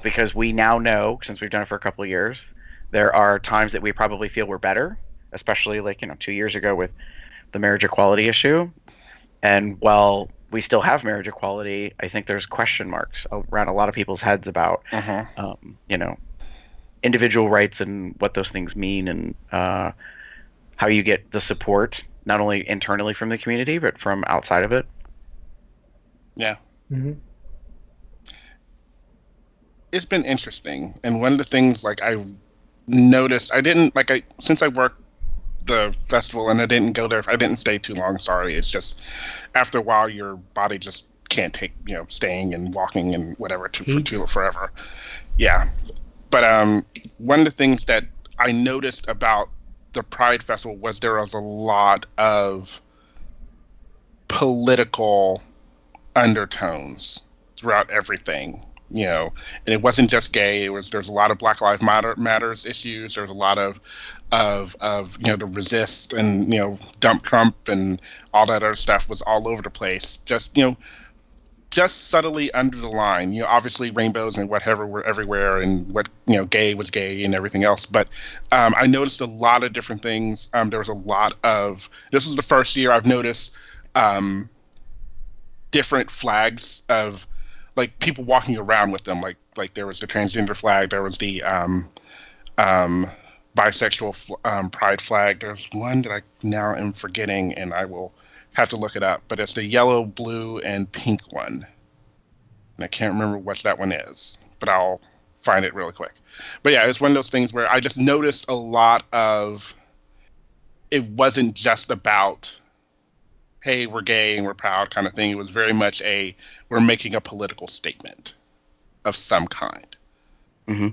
S3: because we now know, since we've done it for a couple of years, there are times that we probably feel we're better, especially like 2 years ago with the marriage equality issue. And while we still have marriage equality, I think there's question marks around a lot of people's heads about individual rights and what those things mean, and how you get the support not only internally from the community but from outside of it.
S2: Yeah.
S1: Mm-hmm.
S2: It's been interesting, and one of the things like I noticed, since I worked the festival and I didn't go there, I didn't stay too long. Sorry, it's just after a while your body just can't take staying and walking and whatever for forever. Yeah, but one of the things that I noticed about the Pride Festival was there was a lot of political undertones throughout everything. And it wasn't just gay. There's a lot of Black Lives Matters issues. There's a lot of to resist and dump Trump and all that other stuff was all over the place. Just subtly under the line. Obviously rainbows and whatever were everywhere, and what gay was gay and everything else. But I noticed a lot of different things. There was a lot of. This was the first year I've noticed different flags of. Like people walking around with them, like there was the transgender flag, there was the bisexual pride flag. There's one that I now am forgetting, and I will have to look it up. But it's the yellow, blue, and pink one, and I can't remember what that one is. But I'll find it really quick. But yeah, it's one of those things where I just noticed a lot of. It wasn't just about. Hey, we're gay and we're proud kind of thing. It was very much we're making a political statement of some kind.
S3: Mm-hmm.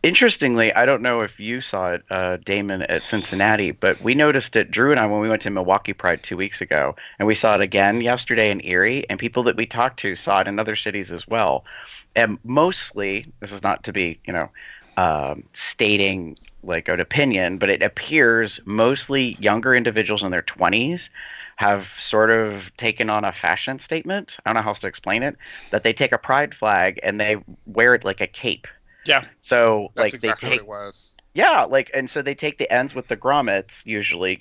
S3: Interestingly, I don't know if you saw it, Damon, at Cincinnati, but we noticed it, Drew and I, when we went to Milwaukee Pride 2 weeks ago, and we saw it again yesterday in Erie, and people that we talked to saw it in other cities as well. And mostly, this is not to be, stating like an opinion, but it appears mostly younger individuals in their 20s have sort of taken on a fashion statement. I don't know how else to explain it. That they take a pride flag and they wear it like a cape.
S2: Yeah.
S3: So
S2: that's
S3: like
S2: exactly
S3: they take,
S2: what it was.
S3: Yeah, and so they take the ends with the grommets usually,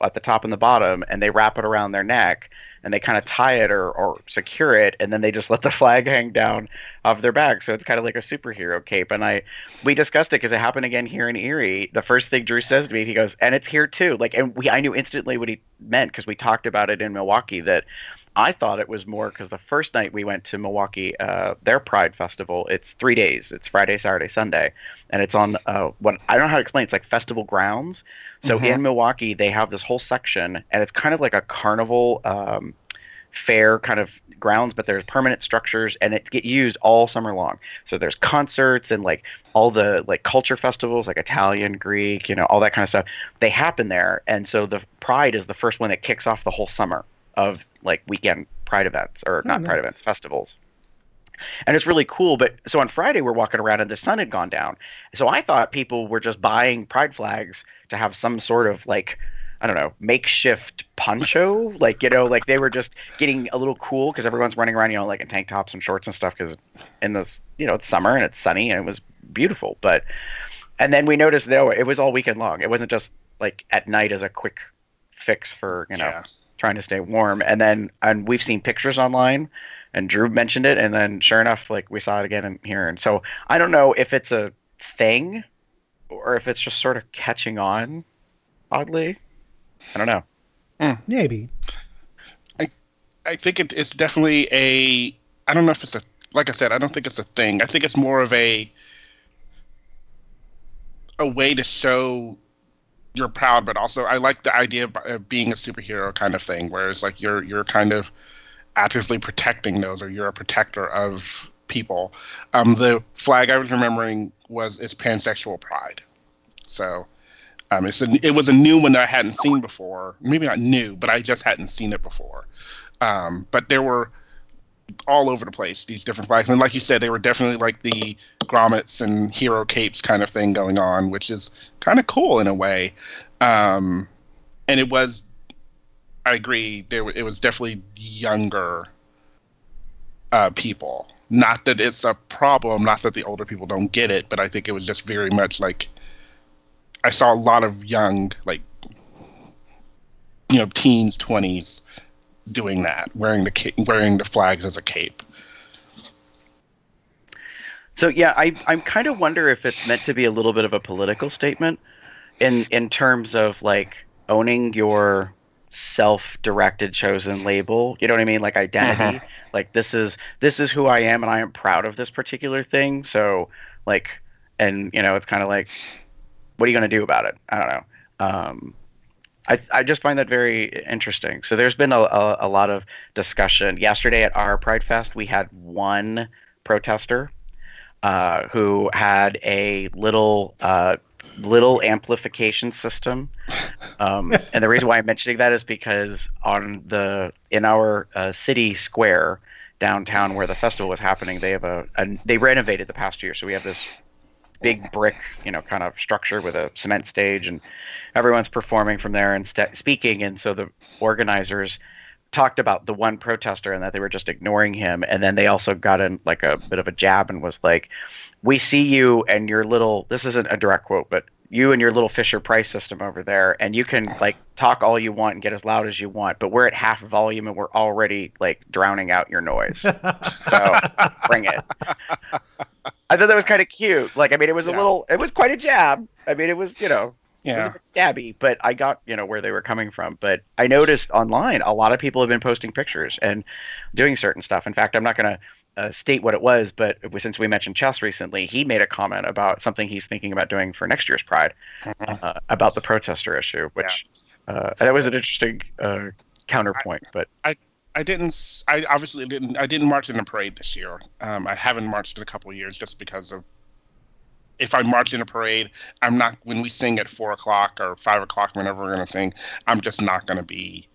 S3: at the top and the bottom, and they wrap it around their neck, and they kind of tie it or secure it, and then they just let the flag hang down off their back. So it's kind of like a superhero cape. And we discussed it because it happened again here in Erie. The first thing Drew says to me, he goes, and it's here too. I knew instantly what he meant because we talked about it in Milwaukee, that I thought it was more because the first night we went to Milwaukee, their Pride Festival, it's 3 days. It's Friday, Saturday, Sunday, and it's on what I don't know how to explain. It's like festival grounds. So
S2: Mm-hmm.
S3: in Milwaukee, they have this whole section, and it's kind of like a carnival fair kind of grounds, but there's permanent structures, and it get used all summer long. So there's concerts and like all the like culture festivals, like Italian, Greek, all that kind of stuff. They happen there, and so the Pride is the first one that kicks off the whole summer of like weekend Pride events or not Pride events, festivals. And it's really cool. But so on Friday, we're walking around and the sun had gone down. So I thought people were just buying pride flags to have some sort of like, I don't know, makeshift poncho. Like, like they were just getting a little cool because everyone's running around, like in tank tops and shorts and stuff because in the, it's summer and it's sunny and it was beautiful. And then we noticed, no, it was all weekend long. It wasn't just like at night as a quick fix for, trying to stay warm. And we've seen pictures online and Drew mentioned it. And then sure enough, like we saw it again in here. And so I don't know if it's a thing or if it's just sort of catching on oddly. I don't know.
S1: Maybe.
S2: I think it's definitely I don't know if it's like I said, I don't think it's a thing. I think it's more of a way to show you're proud, but also I like the idea of being a superhero kind of thing, whereas like you're kind of actively protecting those, or you're a protector of people. The flag I was remembering it's pansexual pride. So it was a new one that I hadn't seen before. Maybe not new, but I just hadn't seen it before. But there were all over the place, these different flags. And like you said, they were definitely like the grommets and hero capes kind of thing going on, which is kind of cool in a way. And it was, I agree, it was definitely younger people. Not that it's a problem, not that the older people don't get it, but I think it was just very much like, I saw a lot of young, like, teens, 20s, doing that, wearing the flags as a cape.
S3: So yeah, I'm kind of wonder if it's meant to be a little bit of a political statement in terms of like owning your self-directed chosen label. You know what I mean? Like identity.
S2: Uh-huh.
S3: Like this is who I am, and I am proud of this particular thing. So like, and it's kind of like, what are you going to do about it? I don't know. I just find that very interesting. So there's been a lot of discussion. Yesterday at our Pride Fest, we had one protester who had a little amplification system. And the reason why I'm mentioning that is because in our city square downtown where the festival was happening, they have they renovated the past year. So we have this big brick, kind of structure with a cement stage, and everyone's performing from there and speaking. And so the organizers talked about the one protester and that they were just ignoring him. And then they also got in like a bit of a jab and was like, we see you and your little, this isn't a direct quote, but you and your little Fisher Price system over there, and you can like talk all you want and get as loud as you want, but we're at half volume and we're already like drowning out your noise. So bring it. I thought that was kind of cute. Like, I mean, it was it was quite a jab. I mean, it was, it was a bit stabby, but I got, where they were coming from. But I noticed online, a lot of people have been posting pictures and doing certain stuff. In fact, I'm not going to state what it was, but since we mentioned Chess recently, he made a comment about something he's thinking about doing for next year's Pride about the protester issue, which that was an interesting counterpoint. But
S2: I obviously didn't march in a parade this year. I haven't marched in a couple of years just because of, if I march in a parade, I'm not, when we sing at 4:00 or 5:00, whenever we're going to sing, I'm just not going to be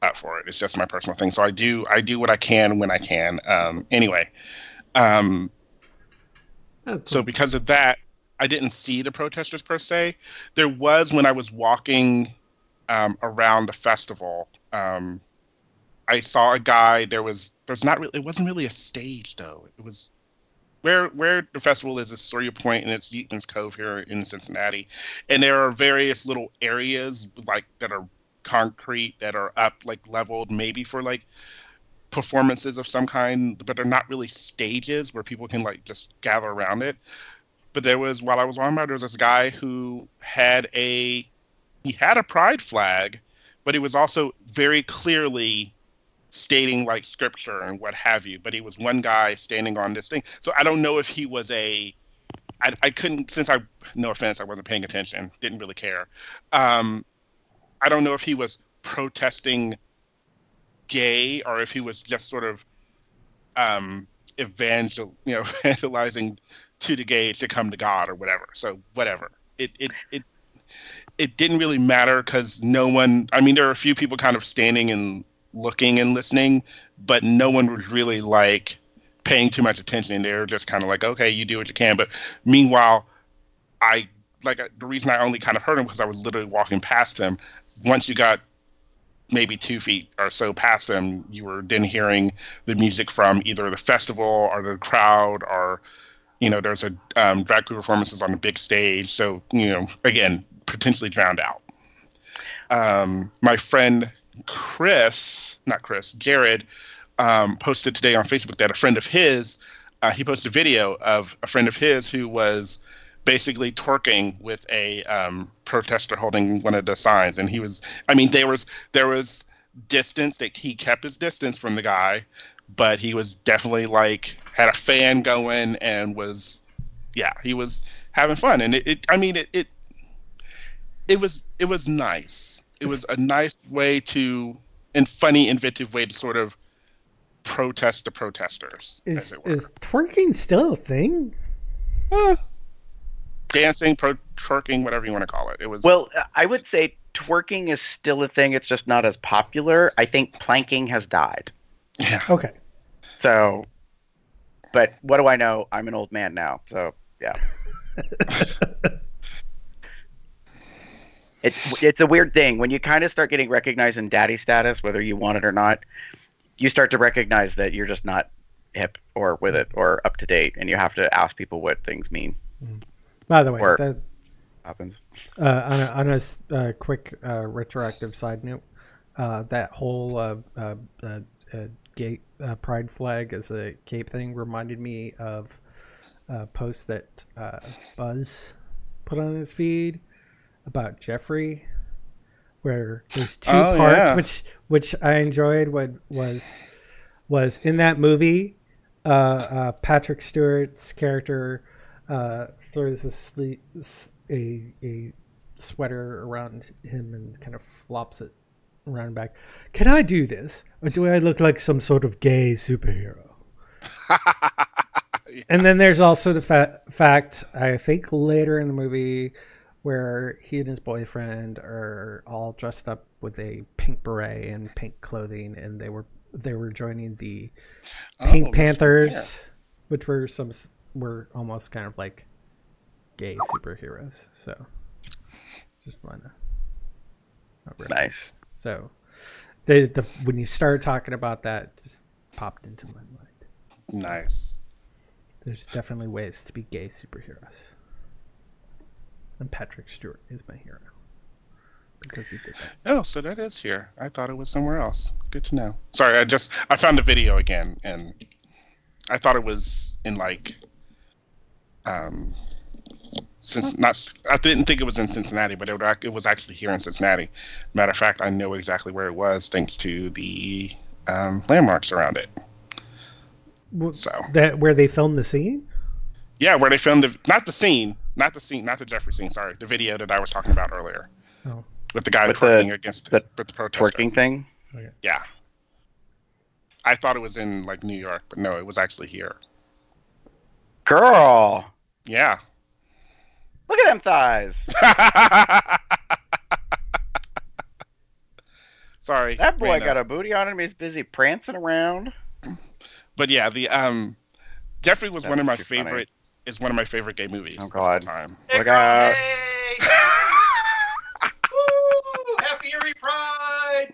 S2: up for it. It's just my personal thing. So I do what I can when I can. Anyway, so because of that, I didn't see the protesters per se. There was when I was walking around the festival. I saw a guy. It wasn't really a stage though. It was where the festival is Sawyer Point and it's Yeatman's Cove here in Cincinnati, and there are various little areas like that are concrete that are up like leveled maybe for like performances of some kind, but they're not really stages where people can like just gather around it. But while I was on there was this guy who had a pride flag, but it was also very clearly stating like scripture and what have you, but he was one guy standing on this thing. So I don't know if he was I couldn't, since no offense, I wasn't paying attention, didn't really care. I don't know if he was protesting gay or if he was just sort of evangelizing to the gays to come to God or whatever. So whatever. It didn't really matter because no one, I mean, there are a few people kind of standing and looking and listening, but no one was really like paying too much attention. They were just kind of like, okay, you do what you can. But meanwhile, the reason I only kind of heard him because I was literally walking past him. Once you got maybe 2 feet or so past him, you were then hearing the music from either the festival or the crowd or, there's a drag queen performances on the big stage. So, again, potentially drowned out. My friend Jared, posted today on Facebook that a friend of his, he posted a video of a friend of his who was basically twerking with a protester holding one of the signs. And he was, there was distance, that he kept his distance from the guy, but he was definitely like, had a fan going and was, he was having fun. And it was nice. It was a nice way and funny, inventive way to sort of protest the protesters.
S1: Is twerking still a thing?
S2: Dancing, twerking, whatever you want to call it. It was.
S3: Well, I would say twerking is still a thing. It's just not as popular. I think planking has died.
S2: Yeah.
S1: Okay.
S3: So, but what do I know? I'm an old man now. So, yeah. It's a weird thing. When you kind of start getting recognized in daddy status, whether you want it or not, you start to recognize that you're just not hip or with it or up to date, and you have to ask people what things mean.
S1: By the way, that
S3: happens.
S1: On a quick retroactive side note, that whole gay pride flag as a cape thing reminded me of a post that Buzz put on his feed about Jeffrey, where there's two parts, which I enjoyed. What was in that movie, Patrick Stewart's character throws a sweater around him and kind of flops it around and back. Can I do this, or do I look like some sort of gay superhero? Yeah. And then there's also the fact, I think later in the movie, where he and his boyfriend are all dressed up with a pink beret and pink clothing, and they were joining the Pink Panthers, which were almost kind of like gay superheroes. So just wanna
S3: nice.
S1: So the when you started talking about that, just popped into my mind.
S2: Nice.
S1: There's definitely ways to be gay superheroes. And Patrick Stewart is my hero because he did that.
S2: Oh, so that is here. I thought it was somewhere else. Good to know. Sorry, I found the video again, and I thought it was in like, I didn't think it was in Cincinnati, but it was actually here in Cincinnati. Matter of fact, I know exactly where it was thanks to the landmarks around it. So
S1: that where they filmed the scene?
S2: Yeah, where they filmed not the Jeffrey scene. Sorry, the video that I was talking about earlier.
S1: Oh.
S2: With the guy twerking against the protester.
S3: Twerking thing?
S1: Okay.
S2: Yeah. I thought it was in like New York, but no, it was actually here.
S3: Girl.
S2: Yeah.
S3: Look at them thighs.
S2: Sorry.
S3: That boy got a booty on him. He's busy prancing around.
S2: But yeah, the Jeffrey was one of my favorite. It's one of my favorite gay movies.
S3: Oh God!
S2: Time.
S3: Look out!
S7: Woo! Happy Erie Pride!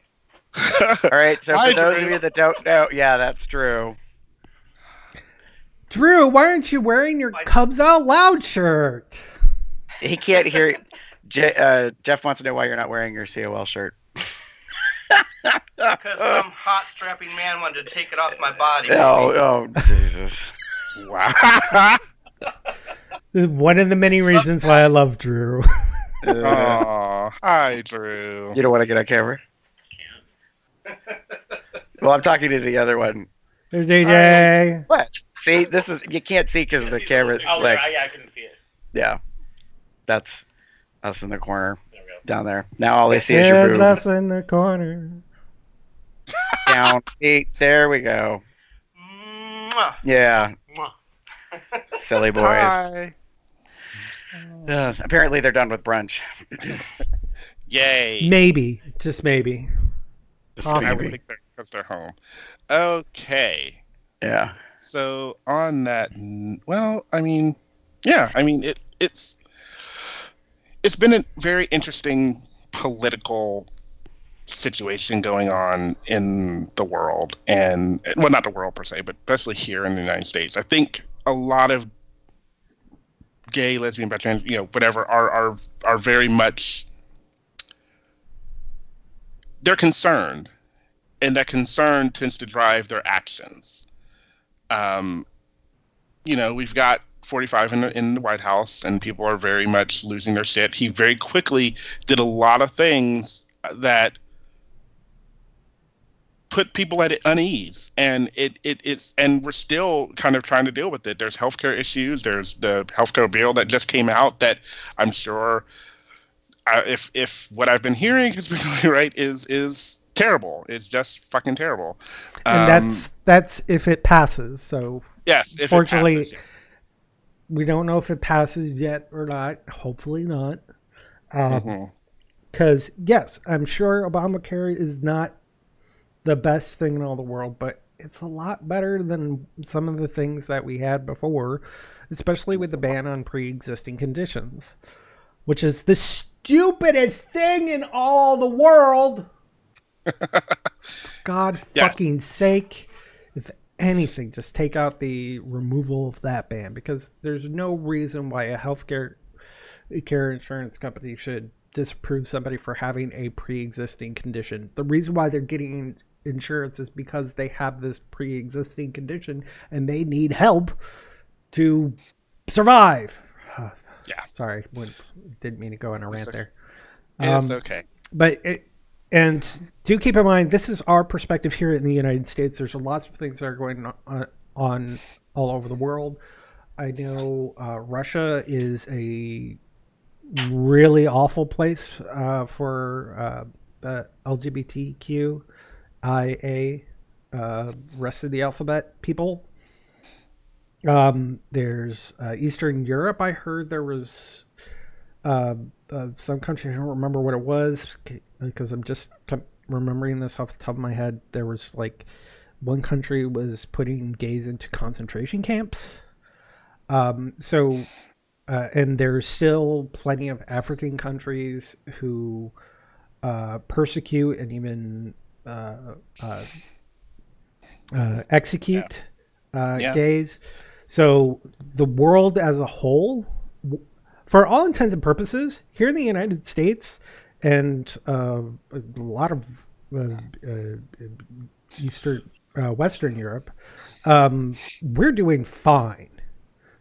S3: All right, so for those of you that don't know, yeah, that's Drew.
S1: Drew, why aren't you wearing your Cubs Out Loud shirt?
S3: He can't hear. Jeff wants to know why you're not wearing your COL shirt.
S7: Because some hot strapping man wanted to take it off my body.
S3: Oh, Jesus!
S2: Wow.
S1: One of the many reasons why I love Drew.
S2: Oh, hi, Drew.
S3: You don't want to get on camera? Well, I'm talking to the other one.
S1: There's AJ.
S3: What? See, this is you can't see because the camera's like.
S8: Yeah, I couldn't see it.
S3: Yeah, that's us in the corner down there. Now all they see is
S1: There's
S3: your boob.
S1: us in the corner.
S3: Down. See, there we go.
S8: Mwah.
S3: Yeah,
S8: Mwah.
S3: silly boys.
S2: Hi.
S3: Apparently they're done with brunch.
S2: Yay.
S1: Maybe, just maybe.
S3: Just
S2: I
S1: Possibly.
S2: would think because they're home. Okay.
S3: Yeah.
S2: So on that, well, I mean, yeah, I mean it's been a very interesting political situation going on in the world, and well, not the world per se, but especially here in the United States. I think a lot of gay, lesbian, trans, whatever, are very much, they're concerned, and that concern tends to drive their actions. We've got 45 in the White House, and people are very much losing their shit. He very quickly did a lot of things that put people at unease, and and we're still kind of trying to deal with it. There's healthcare issues. There's the healthcare bill that just came out that I'm sure, if what I've been hearing has been right, is terrible. It's just fucking terrible.
S1: And that's if it passes. So
S2: yes, if
S1: fortunately,
S2: it passes, yeah.
S1: we don't know if it passes yet or not. Hopefully not.
S2: Mhm.
S1: Because yes, I'm sure Obamacare is not the best thing in all the world, but it's a lot better than some of the things that we had before, especially with the ban on pre-existing conditions, which is the stupidest thing in all the world. God fucking sake. If anything, just take out the removal of that ban, because there's no reason why a healthcare insurance company should disapprove somebody for having a pre-existing condition. The reason why they're getting insurance is because they have this pre-existing condition and they need help to survive.
S2: Yeah.
S1: Sorry, didn't mean to go on a rant there.
S2: It's okay.
S1: But and do keep in mind, this is our perspective here in the United States. There's lots of things that are going on all over the world. I know Russia is a really awful place for the LGBTQIA, rest of the alphabet people. There's Eastern Europe. I heard there was some country, I don't remember what it was because I'm just remembering this off the top of my head. There was like one country was putting gays into concentration camps. And there's still plenty of African countries who persecute and even execute gays. So the world as a whole, for all intents and purposes, here in the United States and a lot of Western Europe, we're doing fine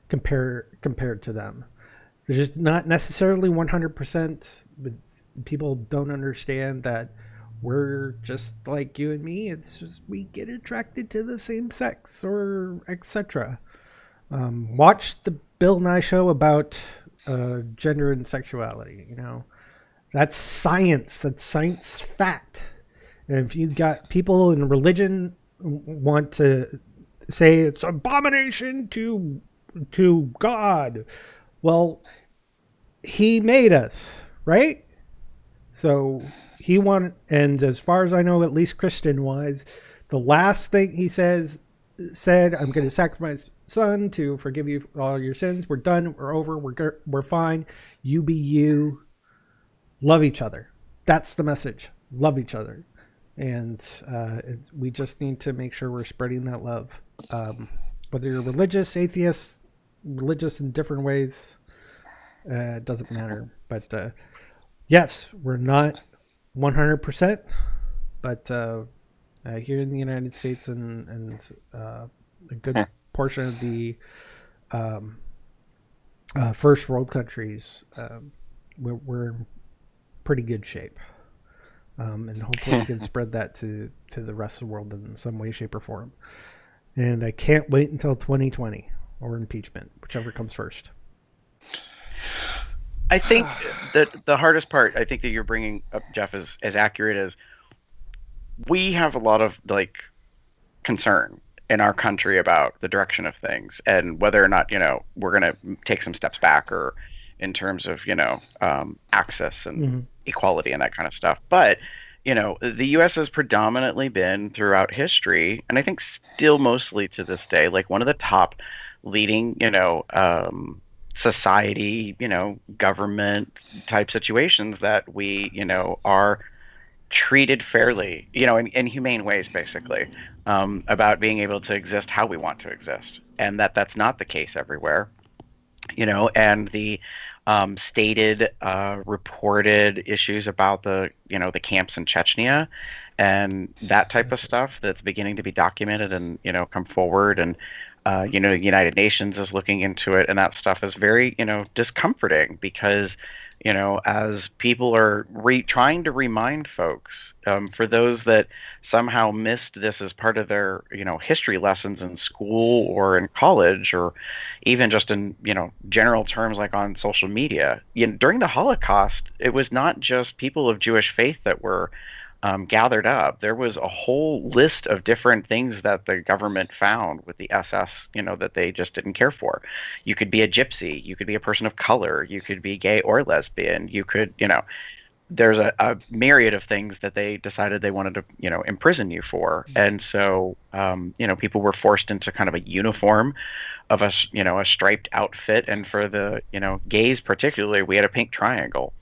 S1: compared to them. They're just not necessarily 100%, but people don't understand that we're just like you and me. It's just we get attracted to the same sex or etc. Watch the Bill Nye show about gender and sexuality. That's science. That's science fact. And if you got people in religion want to say it's abomination to God, well, he made us, right? So he wanted, and as far as I know, at least Christian-wise, the last thing he said, I'm going to sacrifice son to forgive you all your sins. We're done. We're over. We're fine. You be you. Love each other. That's the message. Love each other. And we just need to make sure we're spreading that love. Whether you're religious, atheist, religious in different ways, it doesn't matter. But yes, we're not 100%, but here in the United States and a good portion of the first world countries, we're in pretty good shape. And hopefully we can spread that to the rest of the world in some way, shape, or form. And I can't wait until 2020 or impeachment, whichever comes first.
S3: I think that the hardest part, I think that you're bringing up, Jeff, is as accurate as we have a lot of like concern in our country about the direction of things and whether or not, we're going to take some steps back or in terms of, access and equality and that kind of stuff. But, the U.S. has predominantly been throughout history, and I think still mostly to this day, like one of the top leading, society, government type situations that we, are treated fairly, in humane ways, basically, about being able to exist how we want to exist, and that's not the case everywhere, and the stated, reported issues about the camps in Chechnya and that type of stuff that's beginning to be documented and come forward, and the United Nations is looking into it, and that stuff is very discomforting because as people are trying to remind folks, for those that somehow missed this as part of their, history lessons in school or in college, or even just in, general terms like on social media, during the Holocaust, it was not just people of Jewish faith that were gathered up. There was a whole list of different things that the government found with the SS, that they just didn't care for. You could be a gypsy, you could be a person of color, you could be gay or lesbian, you could, there's a myriad of things that they decided they wanted to, imprison you for. And so, people were forced into kind of a uniform of a striped outfit. And for the, gays particularly, we had a pink triangle.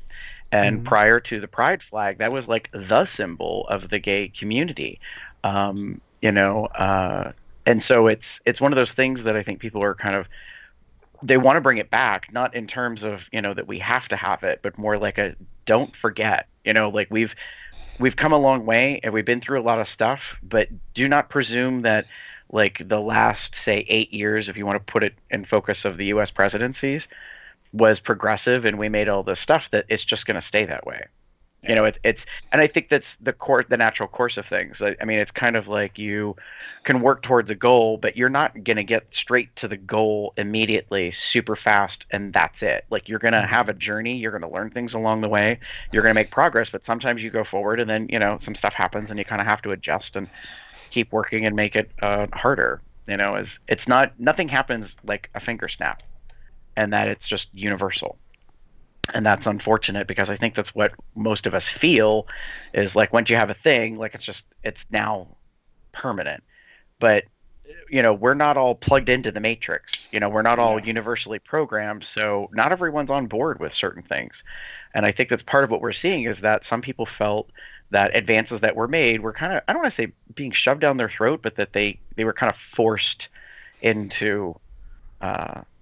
S3: And prior to the pride flag, that was like the symbol of the gay community, and so it's one of those things that I think people are kind of, they want to bring it back, not in terms of that we have to have it, but more like a don't forget. Like we've come a long way and we've been through a lot of stuff, but do not presume that like the last, say, 8 years, if you want to put it in focus of the U.S. presidencies, was progressive and we made all this stuff, that it's just going to stay that way. It's and I think that's the natural course of things. I mean, it's kind of like you can work towards a goal, but you're not going to get straight to the goal immediately super fast and that's it. Like you're going to have a journey, you're going to learn things along the way, you're going to make progress, but sometimes you go forward and then some stuff happens and you kind of have to adjust and keep working and make it harder. As it's nothing happens like a finger snap, and that it's just universal. And that's unfortunate because I think that's what most of us feel is like once you have a thing, like it's now permanent. But, we're not all plugged into the matrix. We're not all universally programmed. So not everyone's on board with certain things. And I think that's part of what we're seeing is that some people felt that advances that were made were kind of, I don't want to say being shoved down their throat, but that they were kind of forced into,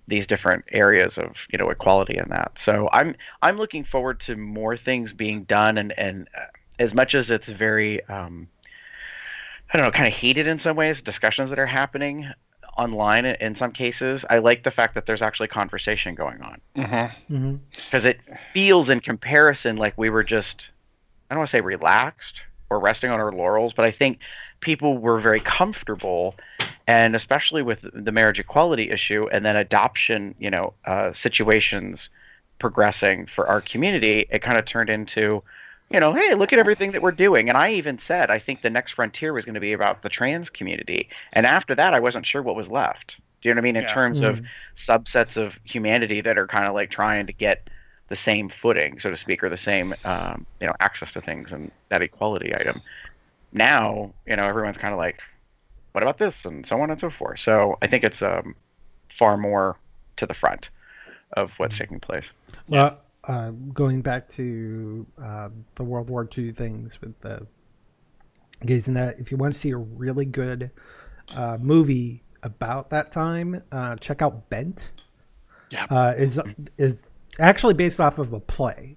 S3: these different areas of equality and that. So I'm looking forward to more things being done, and as much as it's very I don't know, kind of heated in some ways, discussions that are happening online in some cases, I like the fact that there's actually conversation going on, because it feels in comparison like we were just, I don't want to say relaxed or resting on our laurels, but I think people were very comfortable. And especially with the marriage equality issue and then adoption, situations progressing for our community, it kind of turned into, hey, look at everything that we're doing. And I even said, I think the next frontier was going to be about the trans community. And after that, I wasn't sure what was left. Do you know what I mean? In terms of subsets of humanity that are kind of like trying to get the same footing, so to speak, or the same, access to things and that equality item. Now, everyone's kind of like, what about this, and so on and so forth. So I think it's far more to the front of what's taking place.
S1: Well, going back to the World War II things with the gays and that, if you want to see a really good movie about that time, check out Bent. Yeah, is actually based off of a play.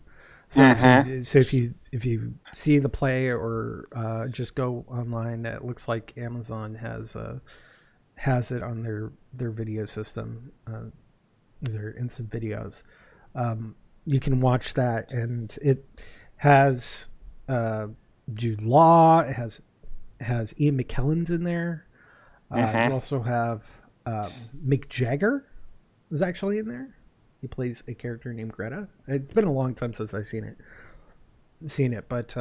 S1: So, if you see the play or just go online, it looks like Amazon has it on their video system, their instant videos. You can watch that, and it has Jude Law. It has Ian McKellen's in there. You also have Mick Jagger was actually in there. He plays a character named Greta. It's been a long time since I've seen it, but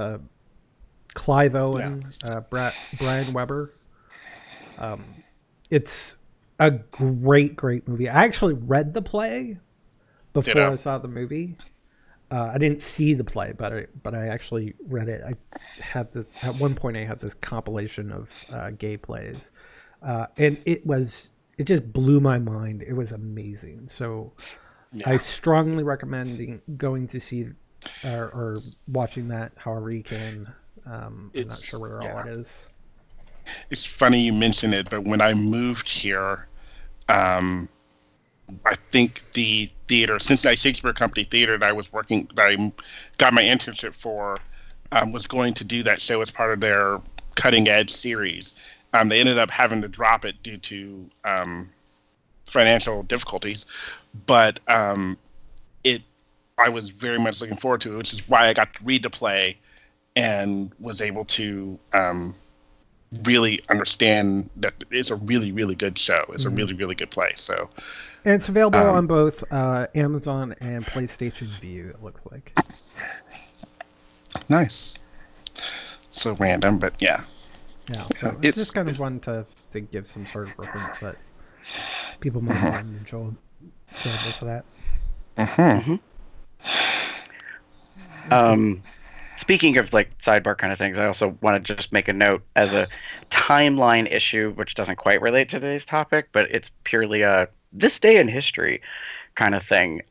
S1: Clive Owen, Brian Weber. It's a great movie. I actually read the play before I saw the movie. I didn't see the play, but I actually read it. I had this at one point. I had this compilation of gay plays, and it just blew my mind. It was amazing. So I strongly recommend going to see or watching that however you can. I'm not sure where all it is.
S2: It's funny you mention it, but when I moved here, I think the theater, Cincinnati Shakespeare Company Theater that I got my internship for, was going to do that show as part of their Cutting Edge series. They ended up having to drop it due to financial difficulties, but I was very much looking forward to it, which is why I got to read the play and was able to really understand that it's a really, really good show. It's a really, really good play. So,
S1: and it's available on both Amazon and PlayStation View, it looks like.
S2: Nice. So random, but yeah.
S1: Yeah, so it's just kind of one to give some sort of reference that people might find enjoyable for that.
S3: Speaking of like sidebar kind of things, I also want to just make a note as a timeline issue, which doesn't quite relate to today's topic, but it's purely a this day in history kind of thing,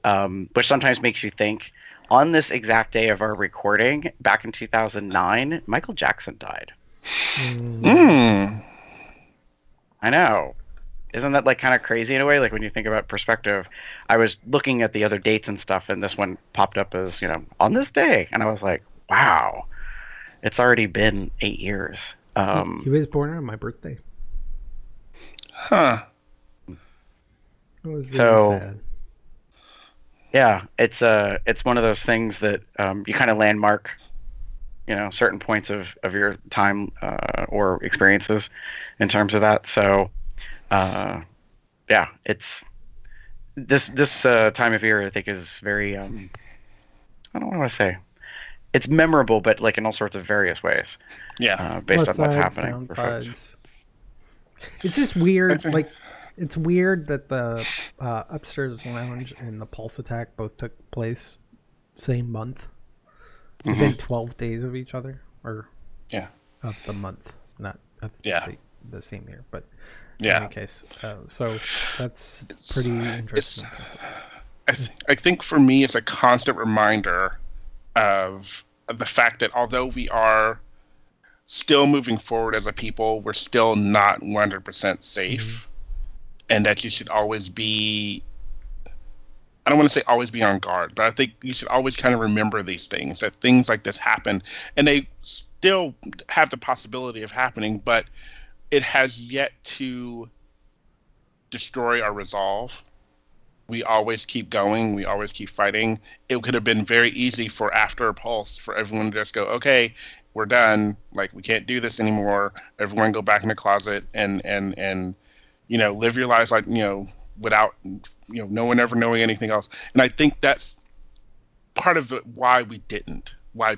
S3: which sometimes makes you think. On this exact day of our recording, back in 2009, Michael Jackson died. I know. Isn't that like kind of crazy in a way? Like when you think about perspective, I was looking at the other dates and stuff, and this one popped up as, on this day. And I was like, wow, it's already been 8 years.
S1: He was born on my birthday.
S2: Huh.
S1: It was really sad.
S3: Yeah, it's one of those things that you kind of landmark, certain points of your time or experiences in terms of that. So, it's this time of year I think is very I don't want to say it's memorable, but like in all sorts of various ways.
S2: Yeah,
S3: based on what's happening.
S1: Downsides. It's just weird. Like, it's weird that the Upstairs Lounge and the Pulse Attack both took place same month, within 12 days of each other, or of the month, not of the same year, but in any case. So that's pretty interesting.
S2: I think for me, it's a constant reminder of the fact that although we are still moving forward as a people, we're still not 100% safe. And that you should always be, I don't want to say always be on guard, but I think you should always kind of remember these things, that things like this happen, and they still have the possibility of happening, but it has yet to destroy our resolve. We always keep going. We always keep fighting. It could have been very easy for after a Pulse for everyone to just go, okay, we're done. Like, we can't do this anymore. Everyone go back in the closet and live your lives like, without, no one ever knowing anything else. And I think that's part of it, why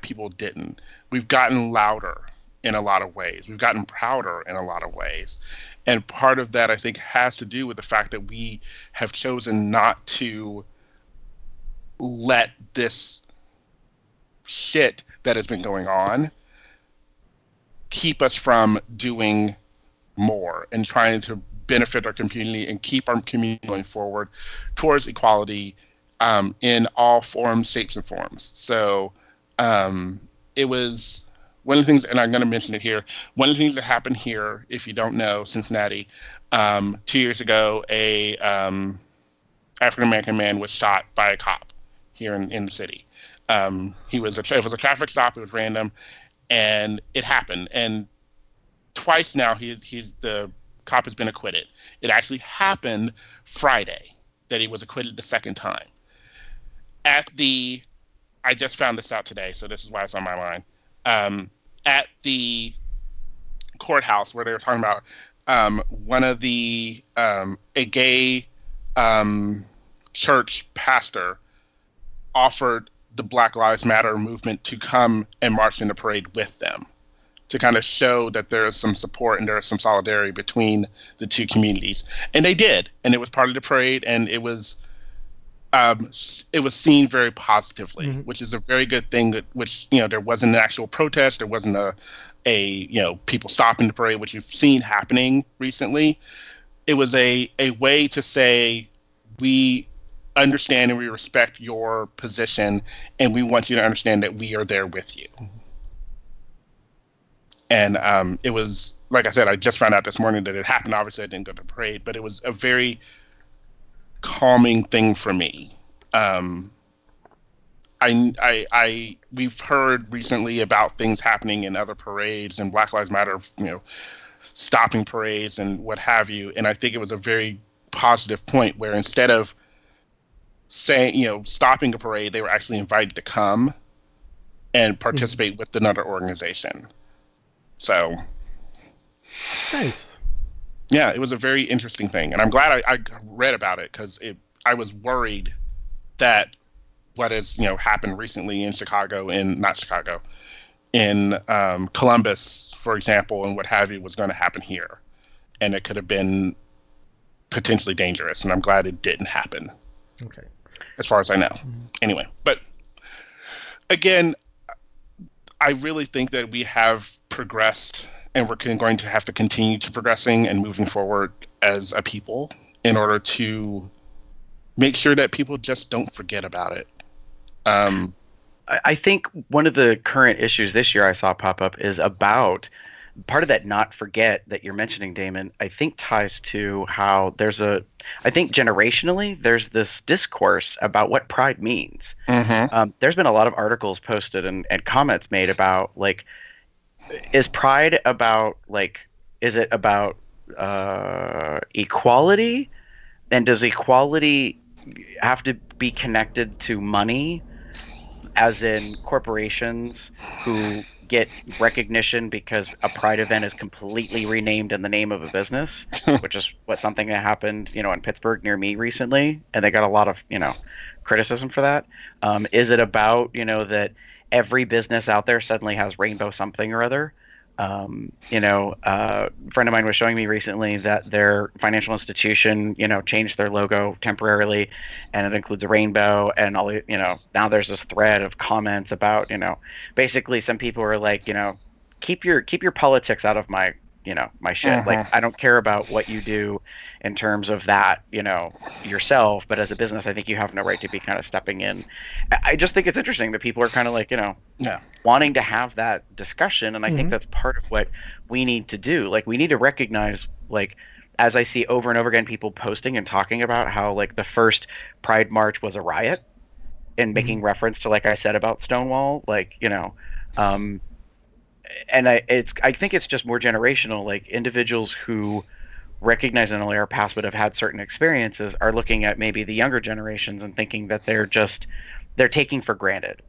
S2: people didn't. We've gotten louder in a lot of ways. We've gotten prouder in a lot of ways. And part of that, I think, has to do with the fact that we have chosen not to let this shit that has been going on keep us from doing more and trying to benefit our community and keep our community going forward towards equality in all forms, shapes, and forms. So it was one of the things, and I'm going to mention it here, one of the things that happened here, if you don't know, Cincinnati, 2 years ago, a African-American man was shot by a cop here in the city. It was a traffic stop. It was random, and it happened. And twice now, the cop has been acquitted. It actually happened Friday that he was acquitted the second time. I just found this out today, so this is why it's on my mind. at the courthouse where they were talking about one of the a gay church pastor offered the Black Lives Matter movement to come and march in the parade with them, to kind of show that there is some support and there is some solidarity between the two communities. And they did, and it was part of the parade, and it was seen very positively, which is a very good thing. Which there wasn't an actual protest, there wasn't a people stopping the parade, which you've seen happening recently. It was a way to say, we understand and we respect your position, and we want you to understand that we are there with you. And it was, like I said, I just found out this morning that it happened. Obviously, I didn't go to the parade, but it was a very calming thing for me. We've heard recently about things happening in other parades and Black Lives Matter, stopping parades and what have you. And I think it was a very positive point where instead of saying, stopping a parade, they were actually invited to come and participate with another organization. So,
S1: nice.
S2: Yeah, it was a very interesting thing, and I'm glad I read about it, because I was worried that what has happened recently in Chicago, in Columbus, for example, and what have you, was going to happen here, and it could have been potentially dangerous, and I'm glad it didn't happen.
S1: Okay.
S2: As far as I know. Anyway, but again, I really think that we have progressed, and we're going to have to continue to progressing and moving forward as a people in order to make sure that people just don't forget about it.
S3: I think one of the current issues this year I saw pop up is about part of that not forget that you're mentioning, Damon, I think ties to how I think generationally, there's this discourse about what pride means. There's been a lot of articles posted and comments made about, like, is pride about, like, is it about equality? And does equality have to be connected to money, as in corporations who get recognition because a pride event is completely renamed in the name of a business, which is something that happened, in Pittsburgh near me recently, and they got a lot of, criticism for that. Is it about, that every business out there suddenly has rainbow something or other? A friend of mine was showing me recently that their financial institution, changed their logo temporarily, and it includes a rainbow, and all, now there's this thread of comments about, basically some people are like, keep your politics out of my, my shit. Like, I don't care about what you do in terms of that, yourself, but as a business, I think you have no right to be kind of stepping in. I just think it's interesting that people are kind of like, wanting to have that discussion. And I think that's part of what we need to do. Like, we need to recognize, like, as I see over and over again, people posting and talking about how, like, the first Pride March was a riot, and making reference to, like I said, about Stonewall, like, and I think it's just more generational. Like, individuals who recognize not only our past but have had certain experiences are looking at maybe the younger generations and thinking that they're taking for granted,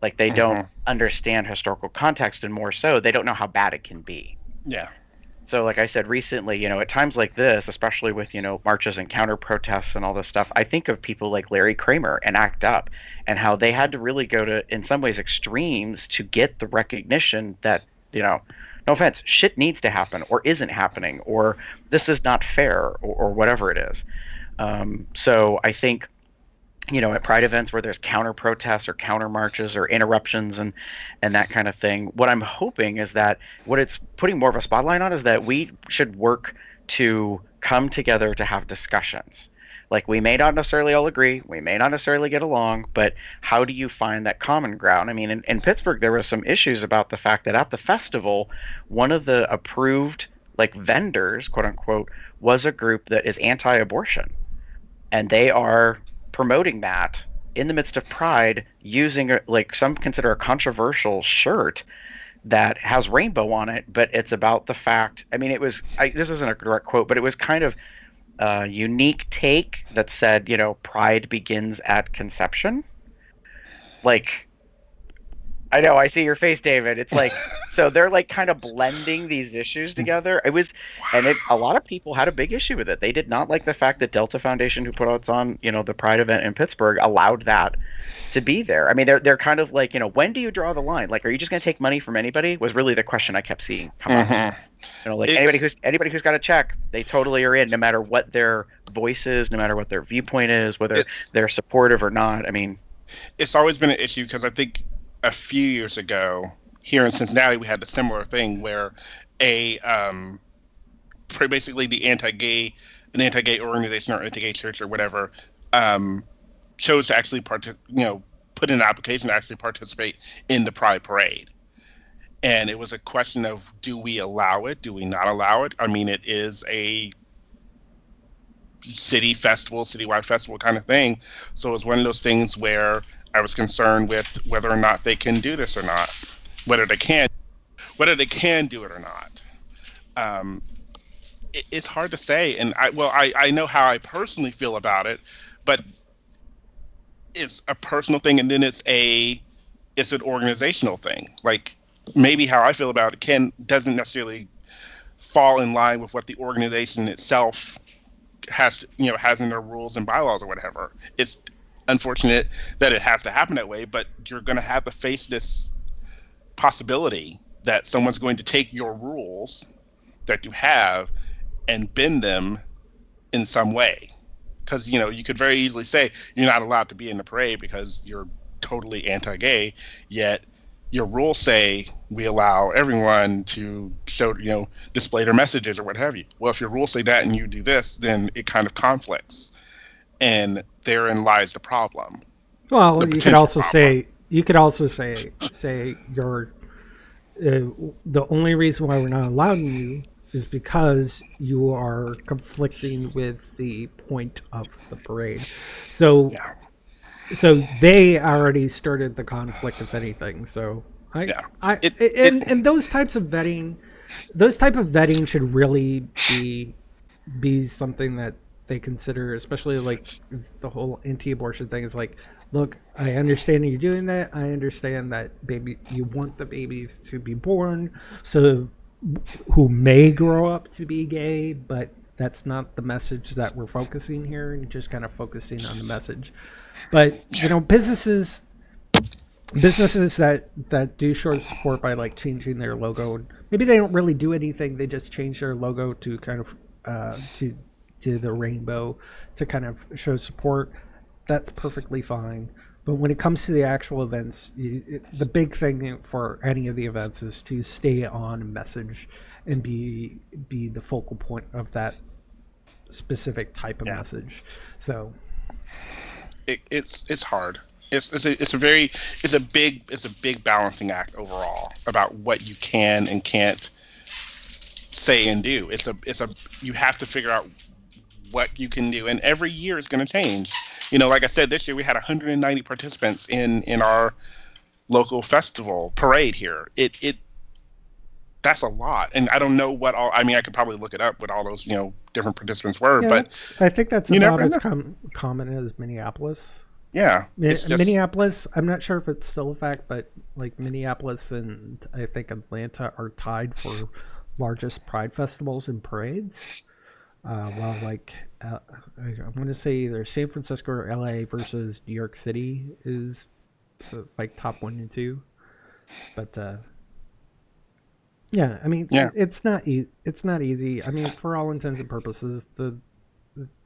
S3: like they don't understand historical context, and more so they don't know how bad it can be. So like I said recently, at times like this, especially with marches and counter protests and all this stuff, I think of people like Larry Kramer and ACT UP, and how they had to really go to, in some ways, extremes to get the recognition that no offense, shit needs to happen, or isn't happening, or this is not fair, or whatever it is. So I think, at Pride events where there's counter protests or counter marches or interruptions and that kind of thing, what I'm hoping is that what it's putting more of a spotlight on is that we should work to come together to have discussions. Like, we may not necessarily all agree, we may not necessarily get along, but how do you find that common ground? I mean, in Pittsburgh, there were some issues about the fact that at the festival, one of the approved, like, vendors, quote unquote, was a group that is anti-abortion. And they are promoting that in the midst of Pride, using, like, some consider a controversial shirt that has rainbow on it, but it's about the fact, I mean, this isn't a direct quote, but it was kind of unique take that said, pride begins at conception. Like, I know. I see your face, David. It's like, so they're like kind of blending these issues together. A lot of people had a big issue with it. They did not like the fact that Delta Foundation, who put us on, the Pride event in Pittsburgh, allowed that to be there. I mean, they're kind of like, when do you draw the line? Like, are you just going to take money from anybody? Was really the question I kept seeing come up. Like anybody who's got a check, they totally are in, no matter what their voice is, no matter what their viewpoint is, whether they're supportive or not. I mean,
S2: it's always been an issue because I think a few years ago here in Cincinnati we had a similar thing where basically an anti-gay organization or anti-gay church or whatever chose to actually put in an application to actually participate in the Pride Parade. And it was a question of, do we allow it? Do we not allow it? I mean, it is a citywide festival kind of thing. So it was one of those things where I was concerned with whether or not they can do this or not, whether they can do it or not. It's hard to say, and I know how I personally feel about it, but it's a personal thing, and then it's an organizational thing. Like, maybe how I feel about it doesn't necessarily fall in line with what the organization itself has in their rules and bylaws or whatever. It's unfortunate that it has to happen that way, but you're going to have to face this possibility that someone's going to take your rules that you have and bend them in some way. Because, you could very easily say you're not allowed to be in the parade because you're totally anti-gay, yet your rules say we allow everyone to show, display their messages or what have you. Well, if your rules say that and you do this, then it kind of conflicts. And therein lies the problem.
S1: Well, you could also say you're the only reason why we're not allowing you is because you are conflicting with the point of the parade. So they already started the conflict, if anything. So and those types of vetting, should really be something that they consider, especially like the whole anti-abortion thing is like, look, I understand you're doing that. I understand that you want the babies to be born, so who may grow up to be gay, but that's not the message that we're focusing here, and just kind of focusing on the message. But businesses that do show support by like changing their logo, maybe they don't really do anything, they just change their logo to kind of to the rainbow to kind of show support. That's perfectly fine. But when it comes to the actual events, the big thing for any of the events is to stay on message and be the focal point of that specific type of message. So
S2: it's hard. It's a big balancing act overall about what you can and can't say and do. You have to figure out what you can do, and every year it's going to change. Like I said, this year we had 190 participants in our local festival parade here. That's a lot, and I don't know what all. I mean, I could probably look it up what all those different participants were, but
S1: I think that's about as common as Minneapolis.
S2: Yeah,
S1: Minneapolis. I'm not sure if it's still a fact, but like Minneapolis and I think Atlanta are tied for largest pride festivals and parades. Well, like I want to say either San Francisco or LA versus New York City is like top 1 and 2. But I mean, it's not easy. I mean, for all intents and purposes,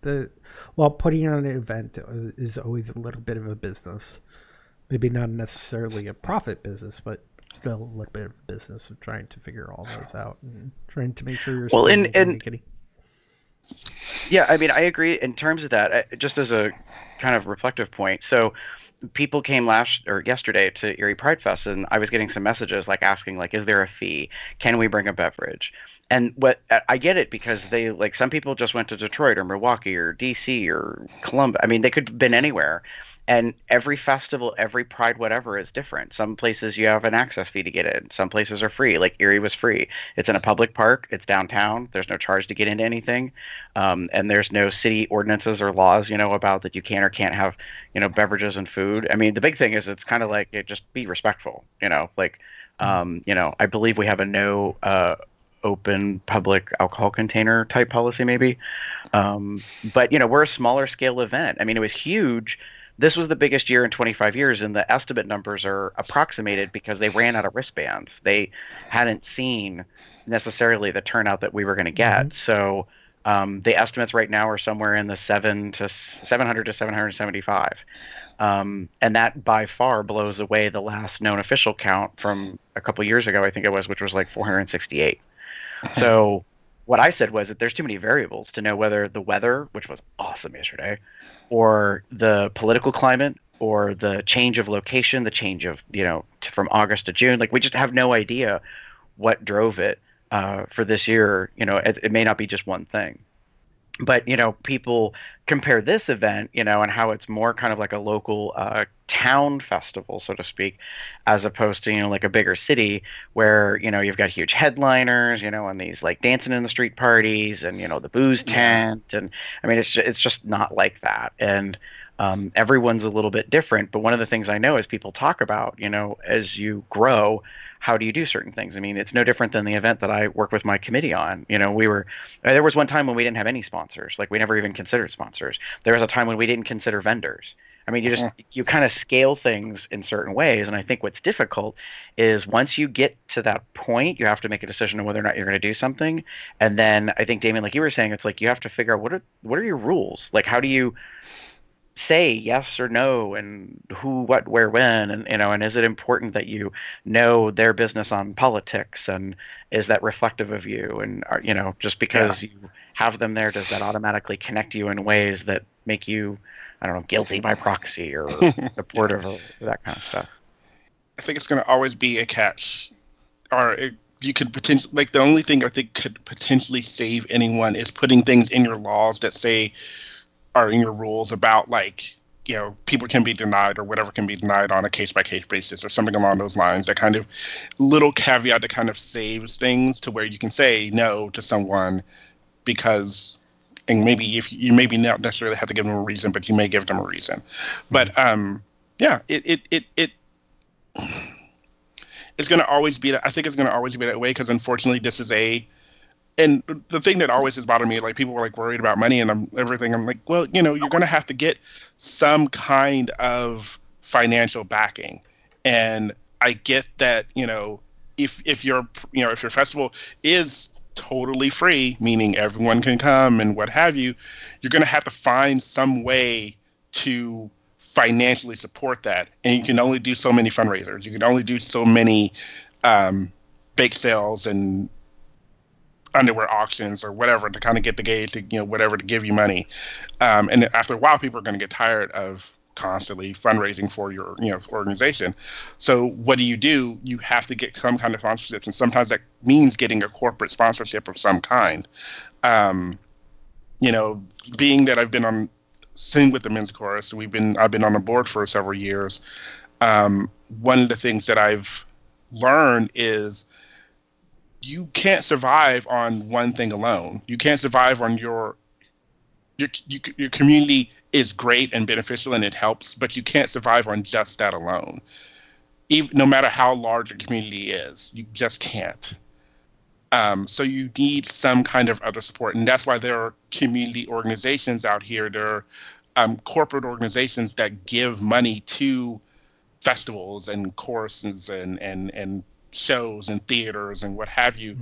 S1: putting on an event is always a little bit of a business. Maybe not necessarily a profit business, but still a little bit of a business of trying to figure all those out and trying to make sure you're
S3: Yeah, I mean, I agree in terms of that. Just as a kind of reflective point, so people came yesterday to Erie Pride Fest, and I was getting some messages like asking, like, is there a fee? Can we bring a beverage? And what I get it because they like some people just went to Detroit or Milwaukee or DC or Columbus. I mean, they could have been anywhere. And every festival, every Pride, whatever is different. Some places you have an access fee to get in. Some places are free. Like Erie was free. It's in a public park. It's downtown. There's no charge to get into anything. And there's no city ordinances or laws, about that you can or can't have, beverages and food. I mean, the big thing is it's kind of like just be respectful, like, I believe we have a no open public alcohol container type policy maybe. But we're a smaller scale event. I mean, it was huge. This was the biggest year in 25 years, and the estimate numbers are approximated because they ran out of wristbands. They hadn't seen necessarily the turnout that we were going to get. So the estimates right now are somewhere in the 700 to 775. And that by far blows away the last known official count from a couple years ago, I think it was, which was like 468. So what I said was that there's too many variables to know whether the weather, which was awesome yesterday, or the political climate, or the change of location, the change of, from August to June. Like, we just have no idea what drove it for this year. It may not be just one thing. But, people compare this event, and how it's more kind of like a local town festival, so to speak, as opposed to, like a bigger city where, you've got huge headliners, and these like dancing in the street parties and, the booze tent. And I mean, it's just not like that. And everyone's a little bit different. But one of the things I know is people talk about, as you grow, how do you do certain things? I mean, it's no different than the event that I work with my committee on. There was one time when we didn't have any sponsors. Like, we never even considered sponsors. There was a time when we didn't consider vendors. I mean, you kind of scale things in certain ways. And I think what's difficult is once you get to that point, you have to make a decision on whether or not you're going to do something. And then I think, Damon, like you were saying, it's like you have to figure out what are your rules? Like, how do you say yes or no, and who, what, where, when, and and is it important that you know their business on politics, and is that reflective of you, and just because you have them there, does that automatically connect you in ways that make you, I don't know, guilty by proxy or supportive or that kind of stuff?
S2: I think it's going to always be a catch, or you could potentially, like, the only thing I think could potentially save anyone is putting things in your laws that say, are in your rules about, like, people can be denied or whatever can be denied on a case-by-case basis or something along those lines. That kind of little caveat that kind of saves things to where you can say no to someone because, and maybe if you maybe not necessarily have to give them a reason, but you may give them a reason. But it's going to always be that. I think it's going to always be that way because unfortunately this is and the thing that always has bothered me, like, people were like worried about money and everything. I'm like, well, you're going to have to get some kind of financial backing. And I get that, if your festival is totally free, meaning everyone can come and what have you, you're going to have to find some way to financially support that. And you can only do so many fundraisers. You can only do so many bake sales and underwear auctions or whatever to kind of get the gauge to, whatever to give you money. And after a while, people are going to get tired of constantly fundraising for your, organization. So what do? You have to get some kind of sponsorships. And sometimes that means getting a corporate sponsorship of some kind. Being that I've been on sing with the men's chorus, I've been on the board for several years. One of the things that I've learned is you can't survive on one thing alone. You can't survive on your community is great and beneficial and it helps, but you can't survive on just that alone. Even no matter how large your community is, you just can't. So you need some kind of other support, and that's why there are community organizations out here. There are corporate organizations that give money to festivals and choruses and shows and theaters and what have you,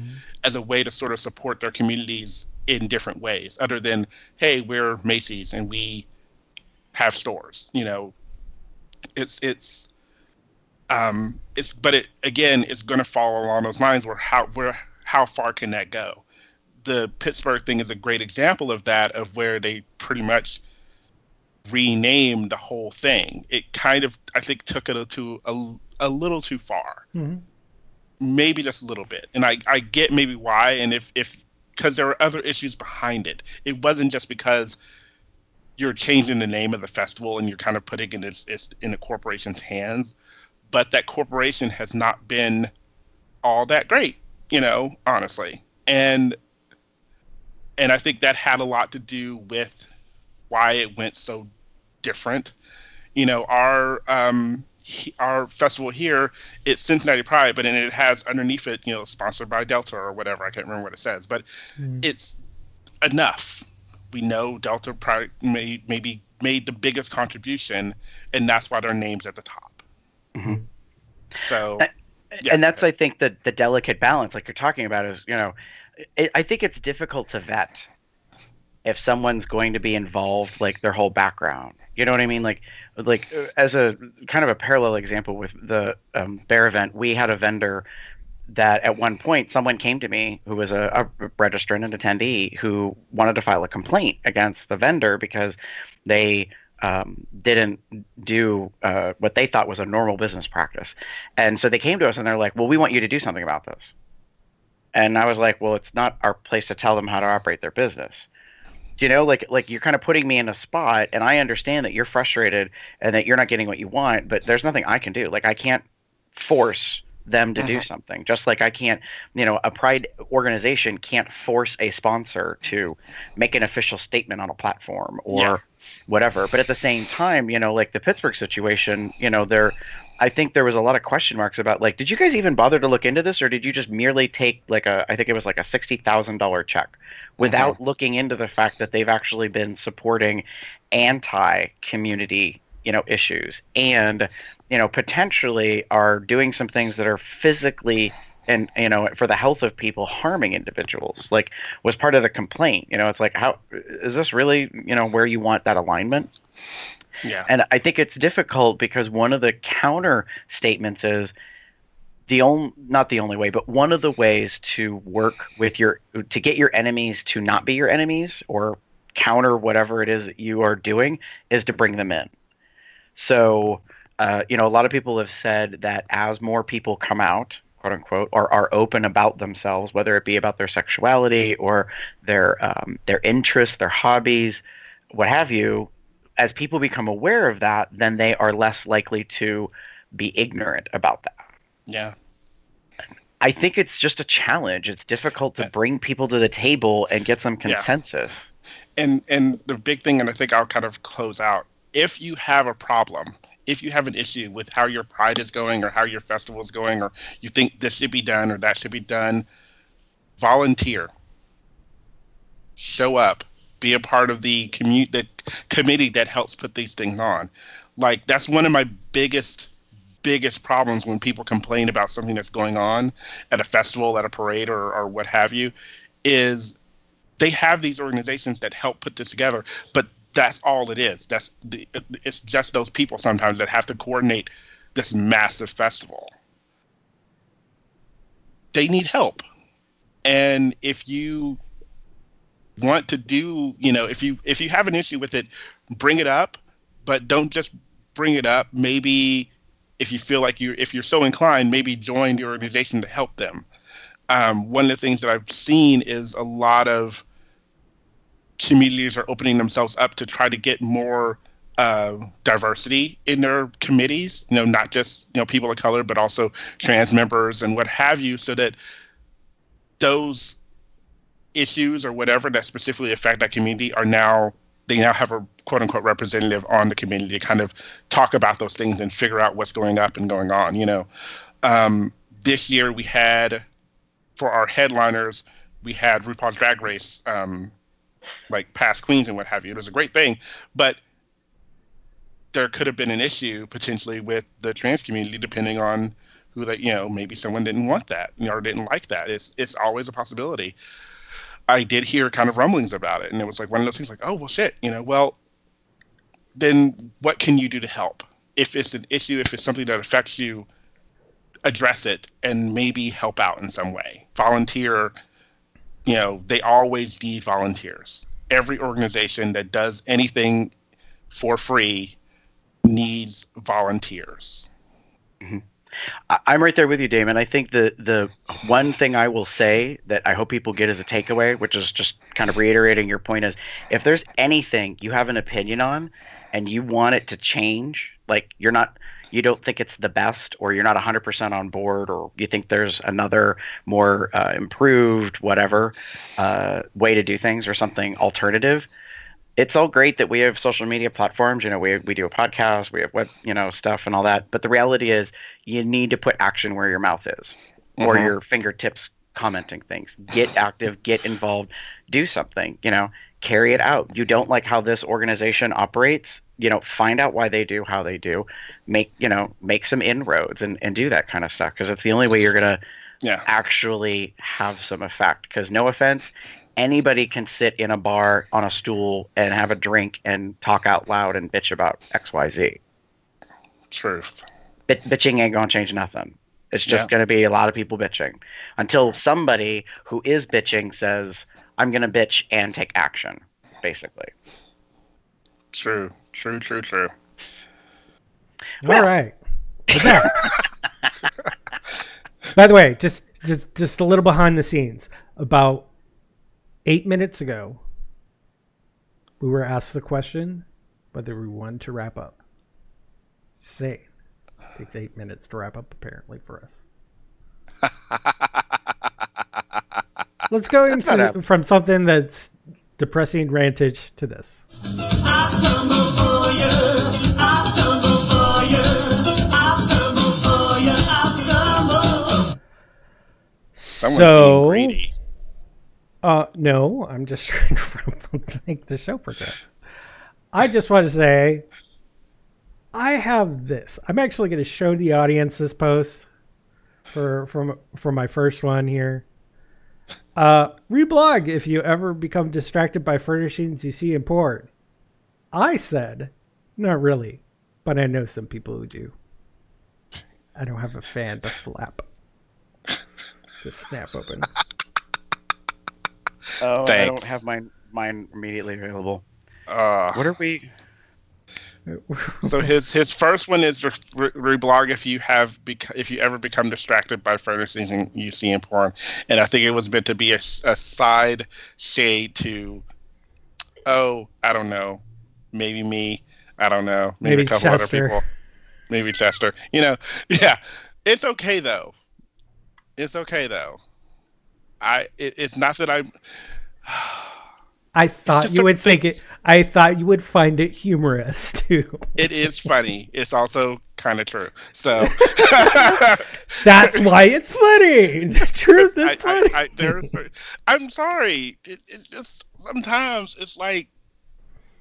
S2: as a way to sort of support their communities in different ways, other than, hey, we're Macy's and we have stores. It's going to fall along those lines where how far can that go? The Pittsburgh thing is a great example of that, of where they pretty much renamed the whole thing. It kind of, I think, took it to a little too far. maybe just a little bit. And I get maybe why, and if because there were other issues behind it. It wasn't just because you're changing the name of the festival and you're kind of putting it in a corporation's hands, but that corporation has not been all that great, honestly. And I think that had a lot to do with why it went so different. Our festival here, it's Cincinnati Pride, but then it has underneath it, sponsored by Delta or whatever. I can't remember what it says, but it's enough. We know Delta Pride maybe made the biggest contribution, and that's why their name's at the top.
S3: Mm-hmm.
S2: So,
S3: and that's, I think, the delicate balance, like you're talking about, is I think it's difficult to vet if someone's going to be involved, like their whole background. You know what I mean? Like as a kind of a parallel example with the Bear event, we had a vendor that at one point someone came to me who was a registrant and attendee who wanted to file a complaint against the vendor because they didn't do what they thought was a normal business practice. And so they came to us and they're like, well, we want you to do something about this. And I was like, well, it's not our place to tell them how to operate their business. Like you're kind of putting me in a spot, and I understand that you're frustrated and that you're not getting what you want, but there's nothing I can do. Like, I can't force them to do something, just like I can't, a Pride organization can't force a sponsor to make an official statement on a platform or whatever. But at the same time, like the Pittsburgh situation, I think there was a lot of question marks about, like, did you guys even bother to look into this, or did you just merely take I think it was like a $60,000 check without looking into the fact that they've actually been supporting anti-community, issues, and, potentially are doing some things that are physically and, for the health of people, harming individuals, like was part of the complaint. It's like, how is this really, where you want that alignment?
S2: Yeah.
S3: And I think it's difficult because one of the counter statements is not the only way, but one of the ways to work with to get your enemies to not be your enemies or counter whatever it is that you are doing is to bring them in. So, a lot of people have said that as more people come out, quote unquote, or are open about themselves, whether it be about their sexuality or their interests, their hobbies, what have you, as people become aware of that, then they are less likely to be ignorant about that.
S2: Yeah.
S3: I think it's just a challenge. It's difficult to bring people to the table and get some consensus.
S2: Yeah. And the big thing, and I think I'll kind of close out, if you have a problem, if you have an issue with how your Pride is going or how your festival is going, or you think this should be done or that should be done, volunteer. Show up. Be a part of the committee that helps put these things on. Like, that's one of my biggest problems when people complain about something that's going on at a festival, at a parade, or what have you, is they have these organizations that help put this together, but that's all it is. It's just those people sometimes that have to coordinate this massive festival. They need help. And if you want to do, if you have an issue with it, bring it up, but don't just bring it up. Maybe if you feel like if you're so inclined, maybe join the organization to help them. One of the things that I've seen is a lot of communities are opening themselves up to try to get more diversity in their committees, not just, people of color, but also trans members and what have you, so that those issues or whatever that specifically affect that community they now have a quote unquote representative on the community to kind of talk about those things and figure out what's going up and going on. This year we had, for our headliners, we had RuPaul's Drag Race, like past queens and what have you. It was a great thing, but there could have been an issue potentially with the trans community, depending on who that, maybe someone didn't want that, or didn't like that. It's always a possibility. I did hear kind of rumblings about it, and it was like one of those things like, oh, well, shit, well, then what can you do to help? If it's an issue, if it's something that affects you, address it and maybe help out in some way. Volunteer, they always need volunteers. Every organization that does anything for free needs volunteers.
S3: Mm-hmm. I'm right there with you, Damon. I think the one thing I will say that I hope people get as a takeaway, which is just kind of reiterating your point, is if there's anything you have an opinion on and you want it to change, like you don't think it's the best, or you're not 100% on board, or you think there's another more improved whatever way to do things or something alternative, it's all great that we have social media platforms. We do a podcast, we have web, stuff and all that. But the reality is, you need to put action where your mouth is, or your fingertips commenting things. Get active, get involved, do something. Carry it out. You don't like how this organization operates. Find out why they do how they do. Make some inroads and do that kind of stuff, because it's the only way you're gonna actually have some effect. Because no offense, anybody can sit in a bar on a stool and have a drink and talk out loud and bitch about XYZ.
S2: Truth.
S3: Bitching ain't gonna change nothing. It's just gonna be a lot of people bitching until somebody who is bitching says, I'm gonna bitch and take action, basically.
S2: True.
S1: All right. With that. By the way, just a little behind the scenes. About 8 minutes ago, we were asked the question whether we wanted to wrap up. Say, it takes 8 minutes to wrap up, apparently, for us. Let's go into from something that's depressing rantage to this. So, no, I'm just trying to make the show progress. I just want to say, I have this. I'm actually going to show the audience this post for my first one here. Reblog if you ever become distracted by furnishings you see in porn. I said, not really, but I know some people who do. I don't have a fan to flap. To snap open.
S3: Oh, thanks. I don't have mine immediately available. What are we?
S2: So his first one is reblog if you ever become distracted by furnishings you see in porn, and I think it was meant to be a side shade to, I don't know, maybe me, I don't know, maybe a couple Chester. Other people, maybe Chester. It's okay though. It's okay though. It's not that I'm.
S1: I thought you would think it. I thought you would find it humorous too.
S2: It is funny. It's also kind of true. So
S1: that's why it's funny. The truth is funny.
S2: I'm sorry. It's just sometimes it's like,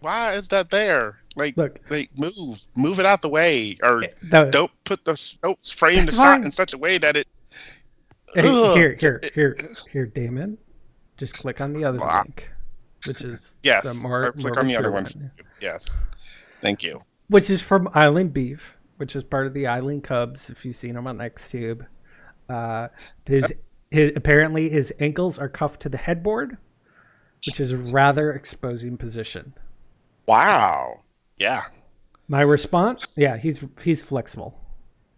S2: why is that there? Like, move it out the way, or don't frame the shot in such a way that it.
S1: Here, Damon. Just click on the other link. Which is
S2: the more click on the other one. Yes, thank you.
S1: Which is from Island Beef, which is part of the Island Cubs. If you've seen him on XTube, apparently his ankles are cuffed to the headboard, which is a rather exposing position.
S3: Wow.
S2: Yeah.
S1: My response: he's flexible.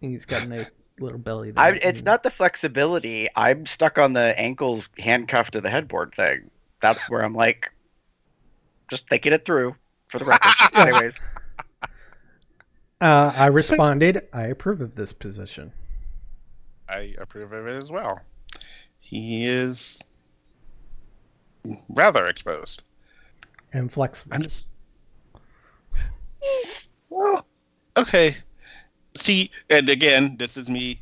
S1: He's got a nice little belly there.
S3: It's not the flexibility. I'm stuck on the ankles handcuffed to the headboard thing. That's where I'm like, just thinking it through for the record. Anyways.
S1: I responded, I approve of this position.
S2: I approve of it as well. He is rather exposed.
S1: And flexible.
S2: Well, okay. See, and again, this is me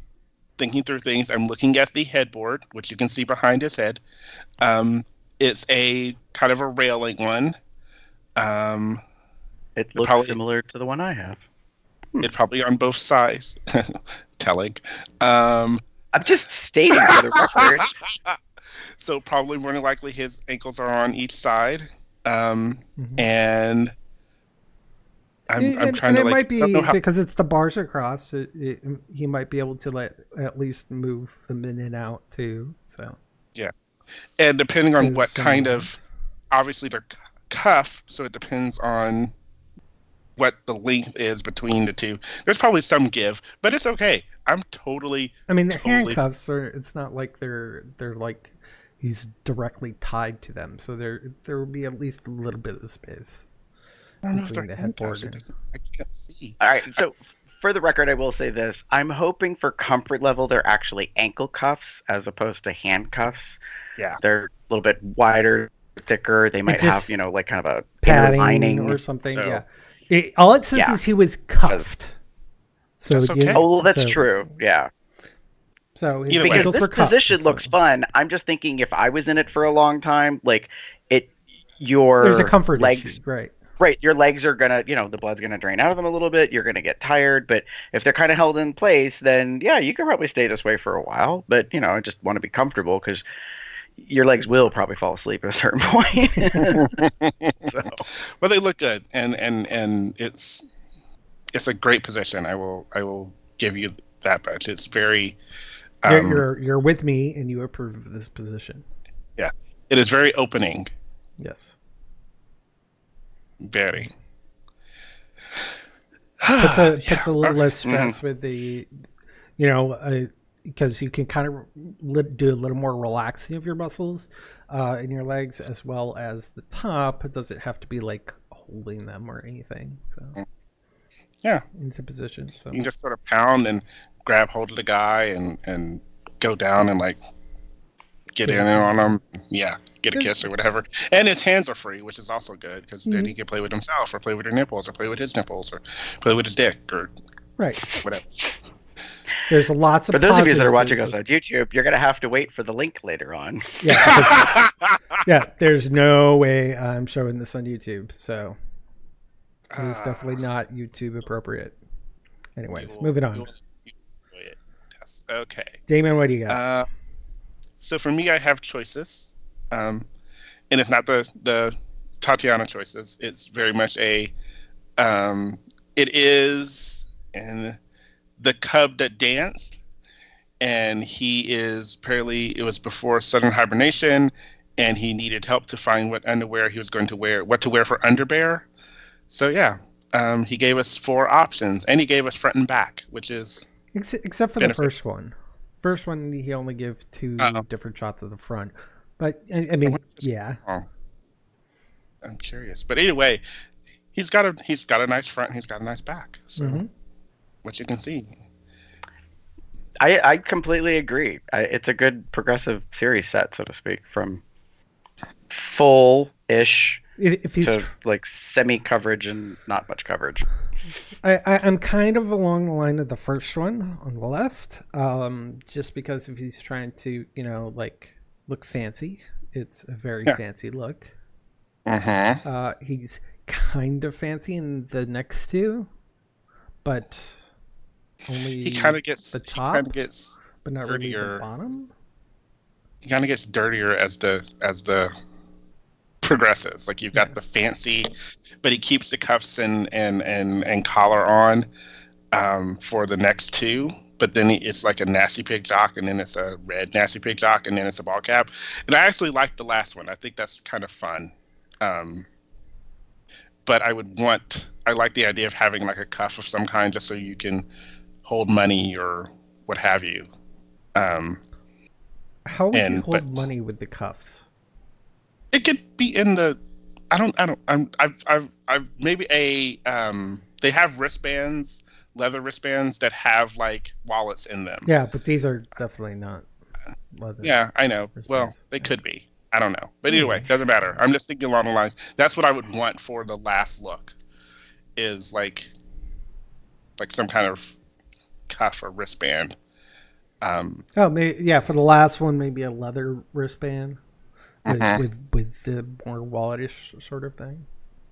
S2: thinking through things. I'm looking at the headboard, which you can see behind his head. It's a kind of a railing one.
S3: It looks similar to the one I have.
S2: It's probably on both sides. Telling.
S3: I'm just stating for the record.
S2: So probably more than likely his ankles are on each side. And I'm trying to,
S1: it might be because it's the bars across. He might be able to at least move them in and out too. So
S2: yeah. And depending on what kind of, obviously they're cuff, so it depends on what the length is between the two. There's probably some give, but it's okay. I'm totally.
S1: I mean, the
S2: totally,
S1: handcuffs are. It's not like they're like he's directly tied to them, so there will be at least a little bit of space
S2: I don't know if
S1: between
S2: they're
S1: the
S2: handcuffs.
S1: headboard.
S2: I can't see.
S3: All right, so for the record, I will say this: I'm hoping for comfort level, they're actually ankle cuffs as opposed to handcuffs.
S2: Yeah.
S3: They're a little bit wider, thicker. They might have,
S1: just
S3: you know, like kind of a inner
S1: Padding
S3: lining
S1: or something.
S3: so-
S1: Yeah. All it says
S3: Yeah.
S1: is he was cuffed. So
S2: That's okay.
S3: Oh, well, that's
S1: so-
S3: true. Yeah.
S1: So his
S2: Either way.
S3: Because
S1: ankles
S3: this
S1: were cuffed.
S3: position
S1: so
S3: looks fun. I'm just thinking if I was in it for a long time, like your
S1: There's a comfort
S3: legs,
S1: issue, right?
S3: right? Your legs are gonna, you know, the blood's gonna drain out of them a little bit. You're gonna get tired, but if they're kind of held in place, then yeah, you can probably stay this way for a while. But you know, I just want to be comfortable because your legs will probably fall asleep at a certain point. So.
S2: Well, they look good, and it's a great position. I will give you that much. It's very.
S1: You're with me, and you approve of this position.
S2: Yeah, it is very opening.
S1: Yes.
S2: Very.
S1: Puts a little
S2: Okay.
S1: less stress with the, because you can kind of do a little more relaxing of your muscles in your legs, as well as the top. It doesn't have to be like holding them or anything. So
S2: Yeah,
S1: into position. So
S2: you can just sort of pound and grab hold of the guy and go down and like get in on him. Yeah, get a kiss or whatever. And his hands are free, which is also good because then he can play with himself or play with your nipples or play with his nipples or play with his dick or
S1: right.
S2: whatever.
S1: There's lots of.
S3: For those of you that are watching
S1: positives
S3: us on YouTube, you're gonna have to wait for the link later on.
S1: Yeah, yeah. There's no way I'm showing this on YouTube, so it's definitely not YouTube appropriate. Anyways, moving on.
S2: Yes. Okay.
S1: Damon, what do you got?
S2: So for me, I have choices, and it's not the Tatiana choices. It's very much it is in the cub that danced, and he is apparently it was before sudden hibernation, and he needed help to find what underwear he was going to wear, what to wear for underbear. So yeah, he gave us 4 options, and he gave us front and back, which is
S1: except for the first one. First one, he only gave 2 different shots of the front, but I mean, yeah.
S2: I'm curious, but either way, he's got a nice front, and he's got a nice back. So, what you can see.
S3: I completely agree. It's a good progressive series set, so to speak, from full-ish
S1: If he's
S3: to like semi-coverage and not much coverage.
S1: I'm kind of along the line of the first one on the left, just because if he's trying to, like look fancy, it's a very fancy look. He's kind of fancy in the next 2, but only
S2: He kind of gets
S1: the top, but not really
S2: dirtier.
S1: the bottom.
S2: He kind of gets dirtier as the progresses. Like you've got the fancy, but he keeps the cuffs and collar on for the next 2. But then it's like a nasty pig jock, and then it's a red nasty pig jock, and then it's a ball cap. And I actually like the last one. I think that's kind of fun. But I like the idea of having like a cuff of some kind, just so you can hold money or what have you.
S1: How would you hold money with the cuffs?
S2: It could be in the. I've maybe they have wristbands, leather wristbands that have like wallets in them.
S1: Yeah, but these are definitely not leather.
S2: Yeah, I know. Well, they could be. I don't know. But either way, doesn't matter. I'm just thinking along the lines. That's what I would want for the last look, is like some kind of cuff or wristband.
S1: Yeah, for the last one, maybe a leather wristband with the more walletish sort of thing.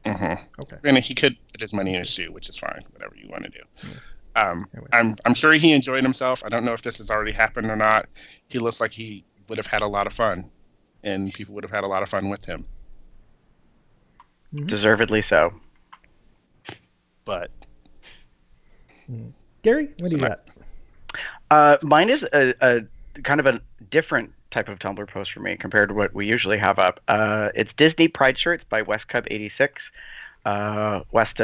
S1: Okay.
S2: And he could put his money in his shoe, which is fine. Whatever you want to do. I'm sure he enjoyed himself. I don't know if this has already happened or not. He looks like he would have had a lot of fun, and people would have had a lot of fun with him.
S3: Deservedly so.
S2: But
S1: Gary, what do you got?
S3: Mine is a kind of a different type of Tumblr post for me compared to what we usually have up. It's Disney Pride Shirts by West Cub 86. West.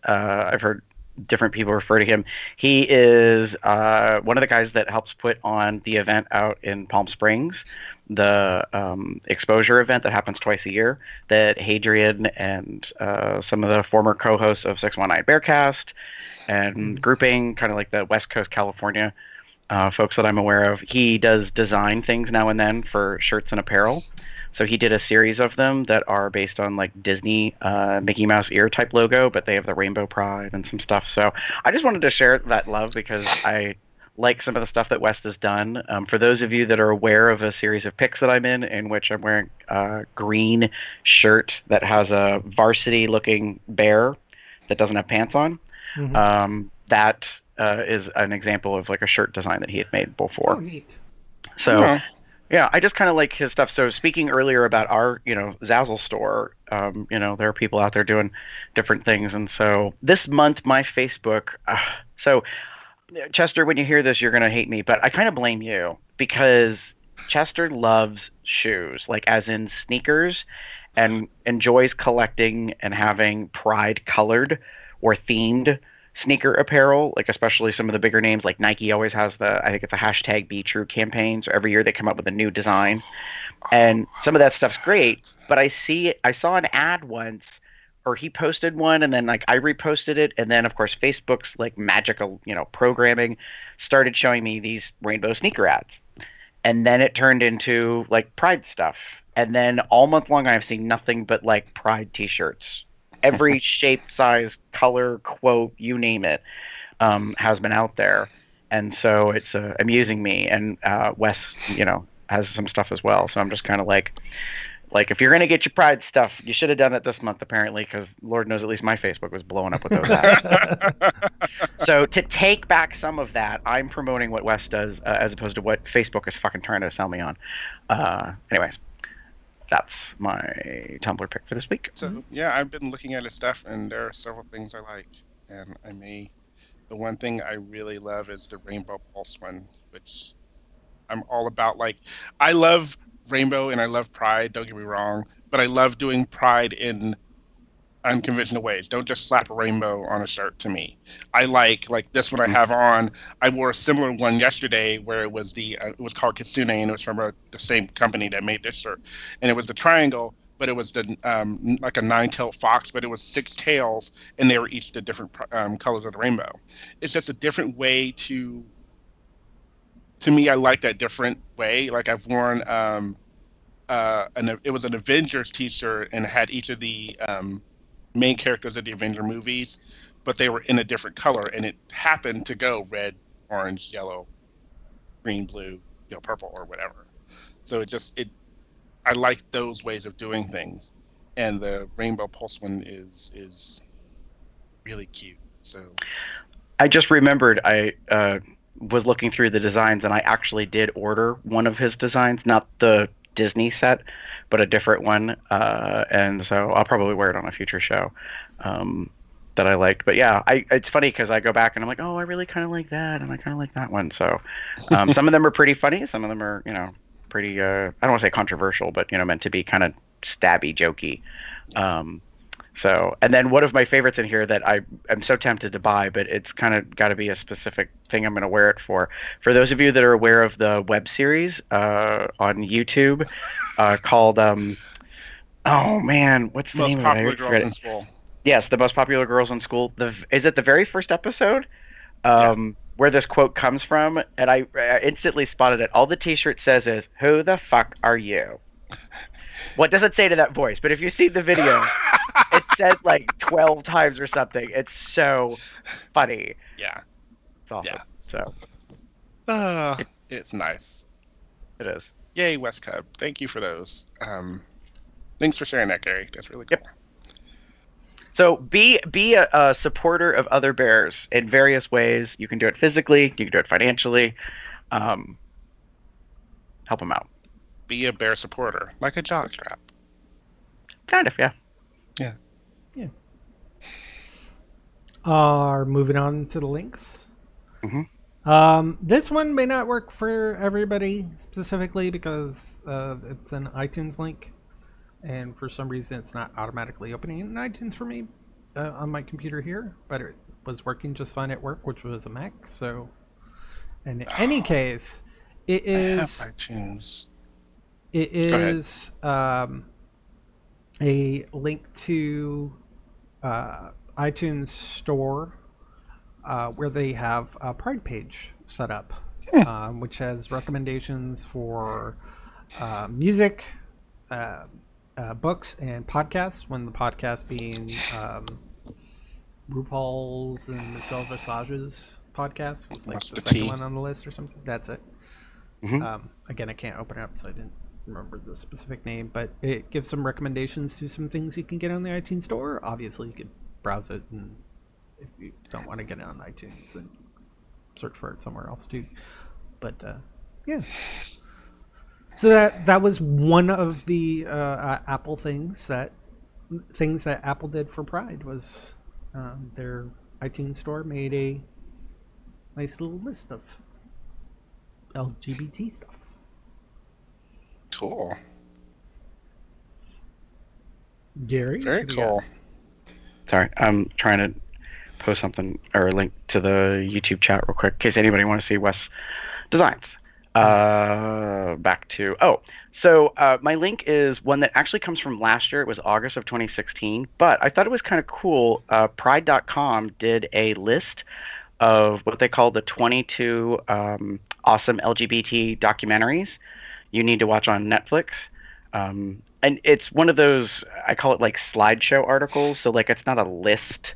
S3: I've heard different people refer to him. He is one of the guys that helps put on the event out in Palm Springs, the exposure event that happens twice a year, that Hadrian and some of the former co-hosts of 619 Bearcast and grouping, kind of like the West Coast California folks that I'm aware of. He does design things now and then for shirts and apparel. So he did a series of them that are based on like Disney Mickey Mouse ear type logo, but they have the Rainbow Pride and some stuff. So I just wanted to share that love because I like some of the stuff that West has done. For those of you that are aware of a series of pics that I'm in which I'm wearing a green shirt that has a varsity looking bear that doesn't have pants on, that is an example of like a shirt design that he had made before.
S1: Oh, neat.
S3: So yeah, I just kind of like his stuff. So speaking earlier about our, Zazzle store, there are people out there doing different things. And so this month, my Facebook, so Chester, when you hear this, you're going to hate me, but I kind of blame you because Chester loves shoes, like as in sneakers, and enjoys collecting and having Pride colored or themed sneaker apparel, like especially some of the bigger names like Nike always has I think it's a hashtag Be True campaign. So every year they come up with a new design. And some of that stuff's great, but I saw an ad once, or he posted one and then like I reposted it. And then of course, Facebook's like magical, programming started showing me these rainbow sneaker ads. And then it turned into like Pride stuff. And then all month long, I've seen nothing but like Pride t-shirts. Every shape, size, color, quote, you name it, has been out there. And so it's amusing me. And Wes, has some stuff as well. So I'm just kind of like if you're going to get your Pride stuff, you should have done it this month, apparently, because Lord knows at least my Facebook was blowing up with those ads. So to take back some of that, I'm promoting what Wes does as opposed to what Facebook is fucking trying to sell me on. Anyways. That's my Tumblr pick for this week.
S2: So yeah, I've been looking at his stuff, and there are several things I like. And the one thing I really love is the Rainbow Pulse one, which I'm all about. Like, I love Rainbow and I love Pride. Don't get me wrong, but I love doing Pride in unconventional ways. Don't just slap a rainbow on a shirt to me. I like this one I have on. I wore a similar one yesterday where it was it was called Kitsune, and it was from the same company that made this shirt. And it was the triangle, but it was the like a 9-tailed fox, but it was 6 tails, and they were each the different colors of the rainbow. It's just a different way to me, I like that different way. Like I've worn it was an Avengers t-shirt and it had each of the main characters of the Avenger movies, but they were in a different color, and it happened to go red, orange, yellow, green, blue, purple, or whatever. So I like those ways of doing things, and the Rainbow Pulse one is really cute. So
S3: I just remembered I was looking through the designs, and I actually did order one of his designs, not the Disney set, but a different one, and so I'll probably wear it on a future show that I liked. But yeah, it's funny because I go back and I'm like, oh, I really kind of like that, and I kind of like that one. So some of them are pretty funny, some of them are pretty I don't want to say controversial, but meant to be kind of stabby, jokey. So, and then one of my favorites in here that I'm so tempted to buy, but it's kind of got to be a specific thing I'm going to wear it for. For those of you that are aware of the web series on YouTube called, oh man, what's the name of it?
S2: Most Popular Girls in School.
S3: Yes, the Most Popular Girls in School. Is it the very first episode where this quote comes from? And I instantly spotted it. All the t-shirt says is, "Who the fuck are you?" What does it say to that voice? But if you see the video, it's said like 12 times or something. It's so funny.
S2: Yeah.
S3: It's awesome.
S2: Yeah.
S3: So.
S2: It's nice.
S3: It is.
S2: Yay, West Cub. Thank you for those. Thanks for sharing that, Gary. That's really cool.
S3: Yep. So be a supporter of other bears in various ways. You can do it physically. You can do it financially. Help them out.
S2: Be a bear supporter, like a jockstrap.
S3: Kind of, yeah.
S2: Yeah.
S1: Yeah. Moving on to the links. This one may not work for everybody specifically because it's an iTunes link, and for some reason it's not automatically opening in iTunes for me on my computer here, but it was working just fine at work, which was a Mac. So, and in any case, it is
S2: iTunes.
S1: It is a link to iTunes Store where they have a Pride page set up, which has recommendations for music, books, and podcasts. When the podcast being RuPaul's and Michelle Visage's podcast was like the second one on the list or something. That's it. Again, I can't open it up, so I didn't remember the specific name, but it gives some recommendations to some things you can get on the iTunes Store. Obviously, you could browse it, and if you don't want to get it on iTunes, then search for it somewhere else too. But yeah, so that was one of the Apple things that Apple did for Pride was their iTunes Store made a nice little list of LGBT stuff.
S2: Cool.
S1: Gary?
S2: Very cool.
S3: Sorry, I'm trying to post something or a link to the YouTube chat real quick in case anybody want to see Wes' designs. Back to my link is one that actually comes from last year. It was August of 2016, but I thought it was kind of cool. Pride.com did a list of what they call the 22 awesome LGBT documentaries you need to watch on Netflix. And it's one of those, I call it like slideshow articles. So like it's not a list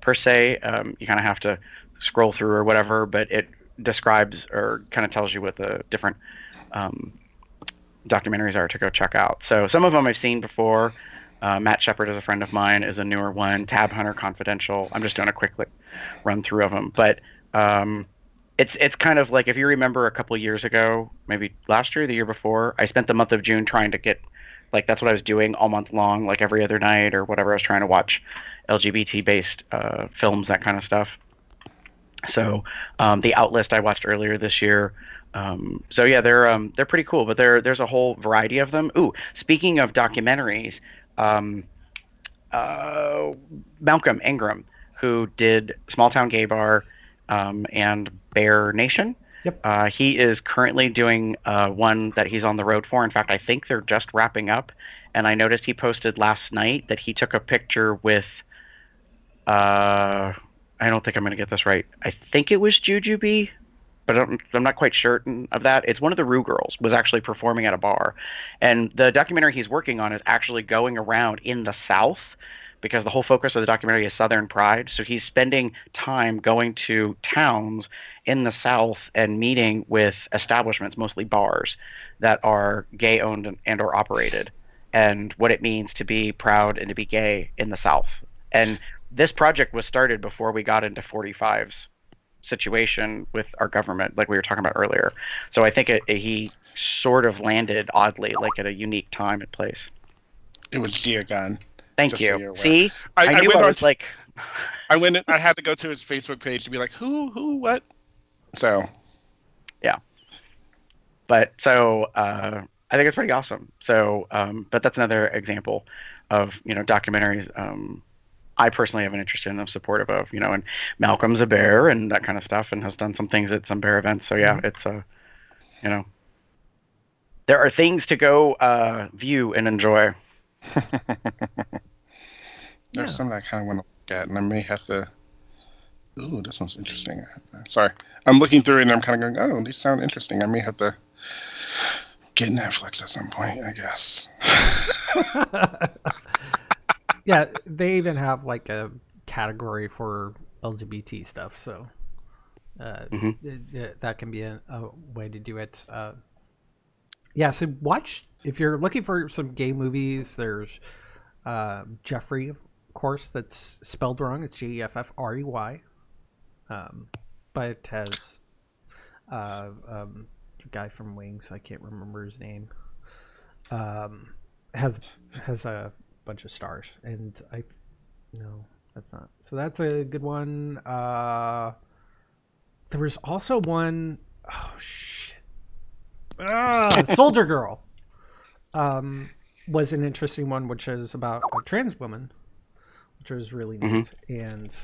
S3: per se. You kind of have to scroll through or whatever, but it describes or kind of tells you what the different documentaries are to go check out. So some of them I've seen before. Matt Shepard is a friend of mine, is a newer one. Tab Hunter Confidential. I'm just doing a quick run through of them. But it's kind of like, if you remember a couple years ago, maybe last year, the year before, I spent the month of June trying to get, like, that's what I was doing all month long, like every other night or whatever. I was trying to watch LGBT-based films, that kind of stuff. So the Outlist I watched earlier this year. So yeah, they're pretty cool, but there's a whole variety of them. Ooh, speaking of documentaries, Malcolm Ingram, who did Small Town Gay Bar and Bear Nation. Yep. He is currently doing one that he's on the road for. In fact, I think they're just wrapping up. And I noticed he posted last night that he took a picture with, I don't think I'm going to get this right. I think it was Jujubee, but I'm not quite certain of that. It's one of the Rue Girls was actually performing at a bar. And the documentary he's working on is actually going around in the South, because the whole focus of the documentary is Southern Pride. So he's spending time going to towns in the South and meeting with establishments, mostly bars, that are gay-owned and or operated, and what it means to be proud and to be gay in the South. And this project was started before we got into 45's situation with our government, like we were talking about earlier. So I think he sort of landed oddly, like at a unique time and place.
S2: It was Diagon.
S3: Thank you. So see, I knew
S2: went
S3: I was like...
S2: I went. I had to go to his Facebook page to be like, who, what? So, yeah.
S3: But so I think it's pretty awesome. So, but that's another example of documentaries. I personally have an interest in, I'm supportive of, and Malcolm's a bear and that kind of stuff, and has done some things at some bear events. So yeah, it's there are things to go view and enjoy.
S2: There's some that I kind of want to look at, and I may have to. Ooh, this one's interesting. Sorry, I'm looking through it, and I'm kind of going, oh, these sound interesting. I may have to get Netflix at some point, I guess.
S1: Yeah, they even have like a category for LGBT stuff, so that can be a way to do it. Yeah, so watch, if you're looking for some gay movies, there's Jeffrey, of course, that's spelled wrong. It's Jeffrey. But it has the guy from Wings, I can't remember his name, has a bunch of stars, and no, that's not. So that's a good one. There was also one, oh shit, Soldier Girl was an interesting one, which is about a trans woman, which was really neat. And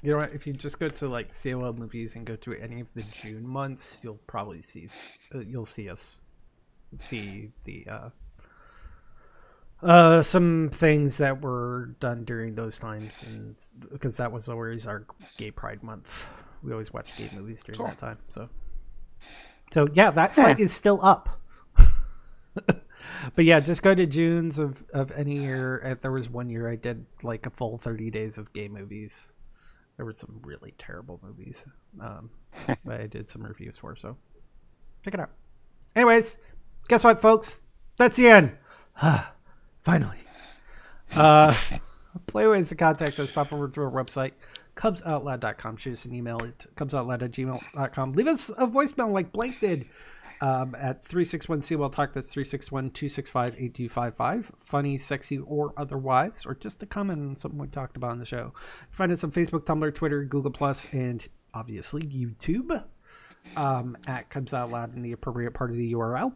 S1: You know what? If you just go to like COL movies and go to any of the June months, you'll probably see us see the some things that were done during those times, and because that was always our Gay Pride month, we always watch gay movies during that time. So yeah, that site is still up. But yeah, just go to June's of any year. There was one year I did like a full 30 days of gay movies. There were some really terrible movies that I did some reviews for, so check it out. Anyways, guess what, folks? That's the end. Finally. Play ways to contact us. Pop over to our website, cubsoutloud.com. Shoot us an email at cubsoutloud@gmail.com. Leave us a voicemail like Blank did at 361-COL Talk. That's 361-265-8255. Funny, sexy, or otherwise, or just a comment on something we talked about on the show. Find us on Facebook, Tumblr, Twitter, Google+, and obviously YouTube at Cubs Out Loud in the appropriate part of the URL.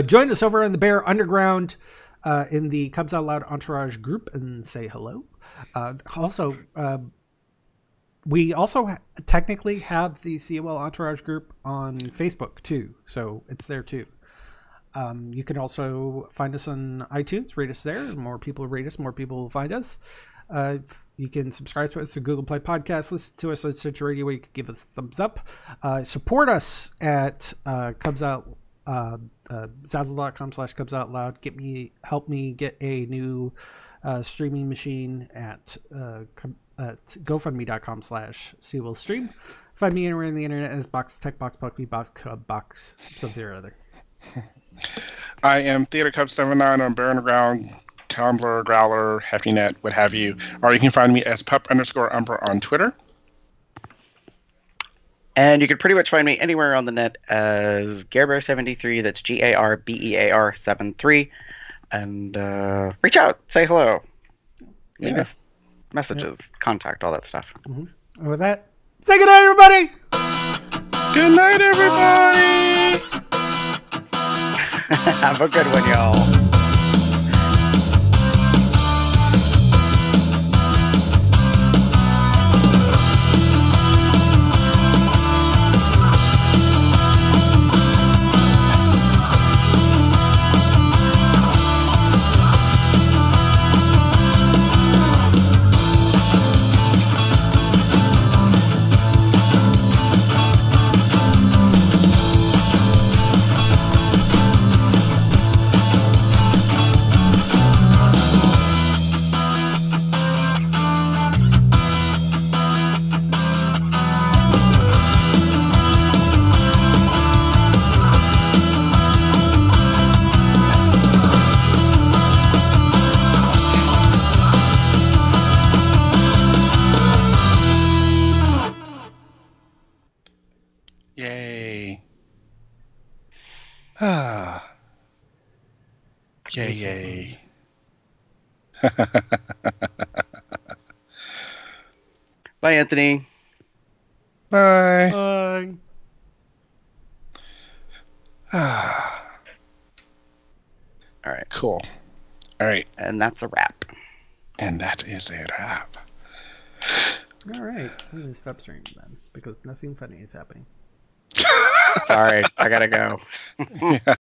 S1: Join us over in the Bear Underground in the Cubs Out Loud Entourage group and say hello. We also technically have the COL Entourage group on Facebook too, so it's there too. You can also find us on iTunes, rate us there. The more people rate us, more people will find us. You can subscribe to us to Google Play Podcasts, listen to us on Stitcher Radio, where you can give us a thumbs up. Support us at Cubs Out. Zazzle.com/CubsOutLoud. Help me get a new streaming machine at GoFundMe.com/CWillStream. Find me anywhere on the internet as Box Tech Box Buckby Box Cub Box something or other.
S2: I am Theater Cub 79 on Bear Underground, Tumblr, Growler, HappyNet, what have you. Or you can find me as pup_umber on Twitter.
S3: And you can pretty much find me anywhere on the net as GareBear73. That's GARBEAR73. And reach out, say hello, leave us messages, contact, all that stuff.
S1: And with that, say good night, everybody.
S2: Good night, everybody.
S3: Have a good one, y'all.
S2: Yay.
S3: Bye, Anthony.
S2: Bye.
S1: Bye.
S3: All right.
S2: Cool. All right.
S3: And that's a wrap.
S2: And that is a wrap.
S1: All right. I'm going to stop streaming then because nothing funny is happening.
S3: Sorry. I got to go.
S2: Yeah.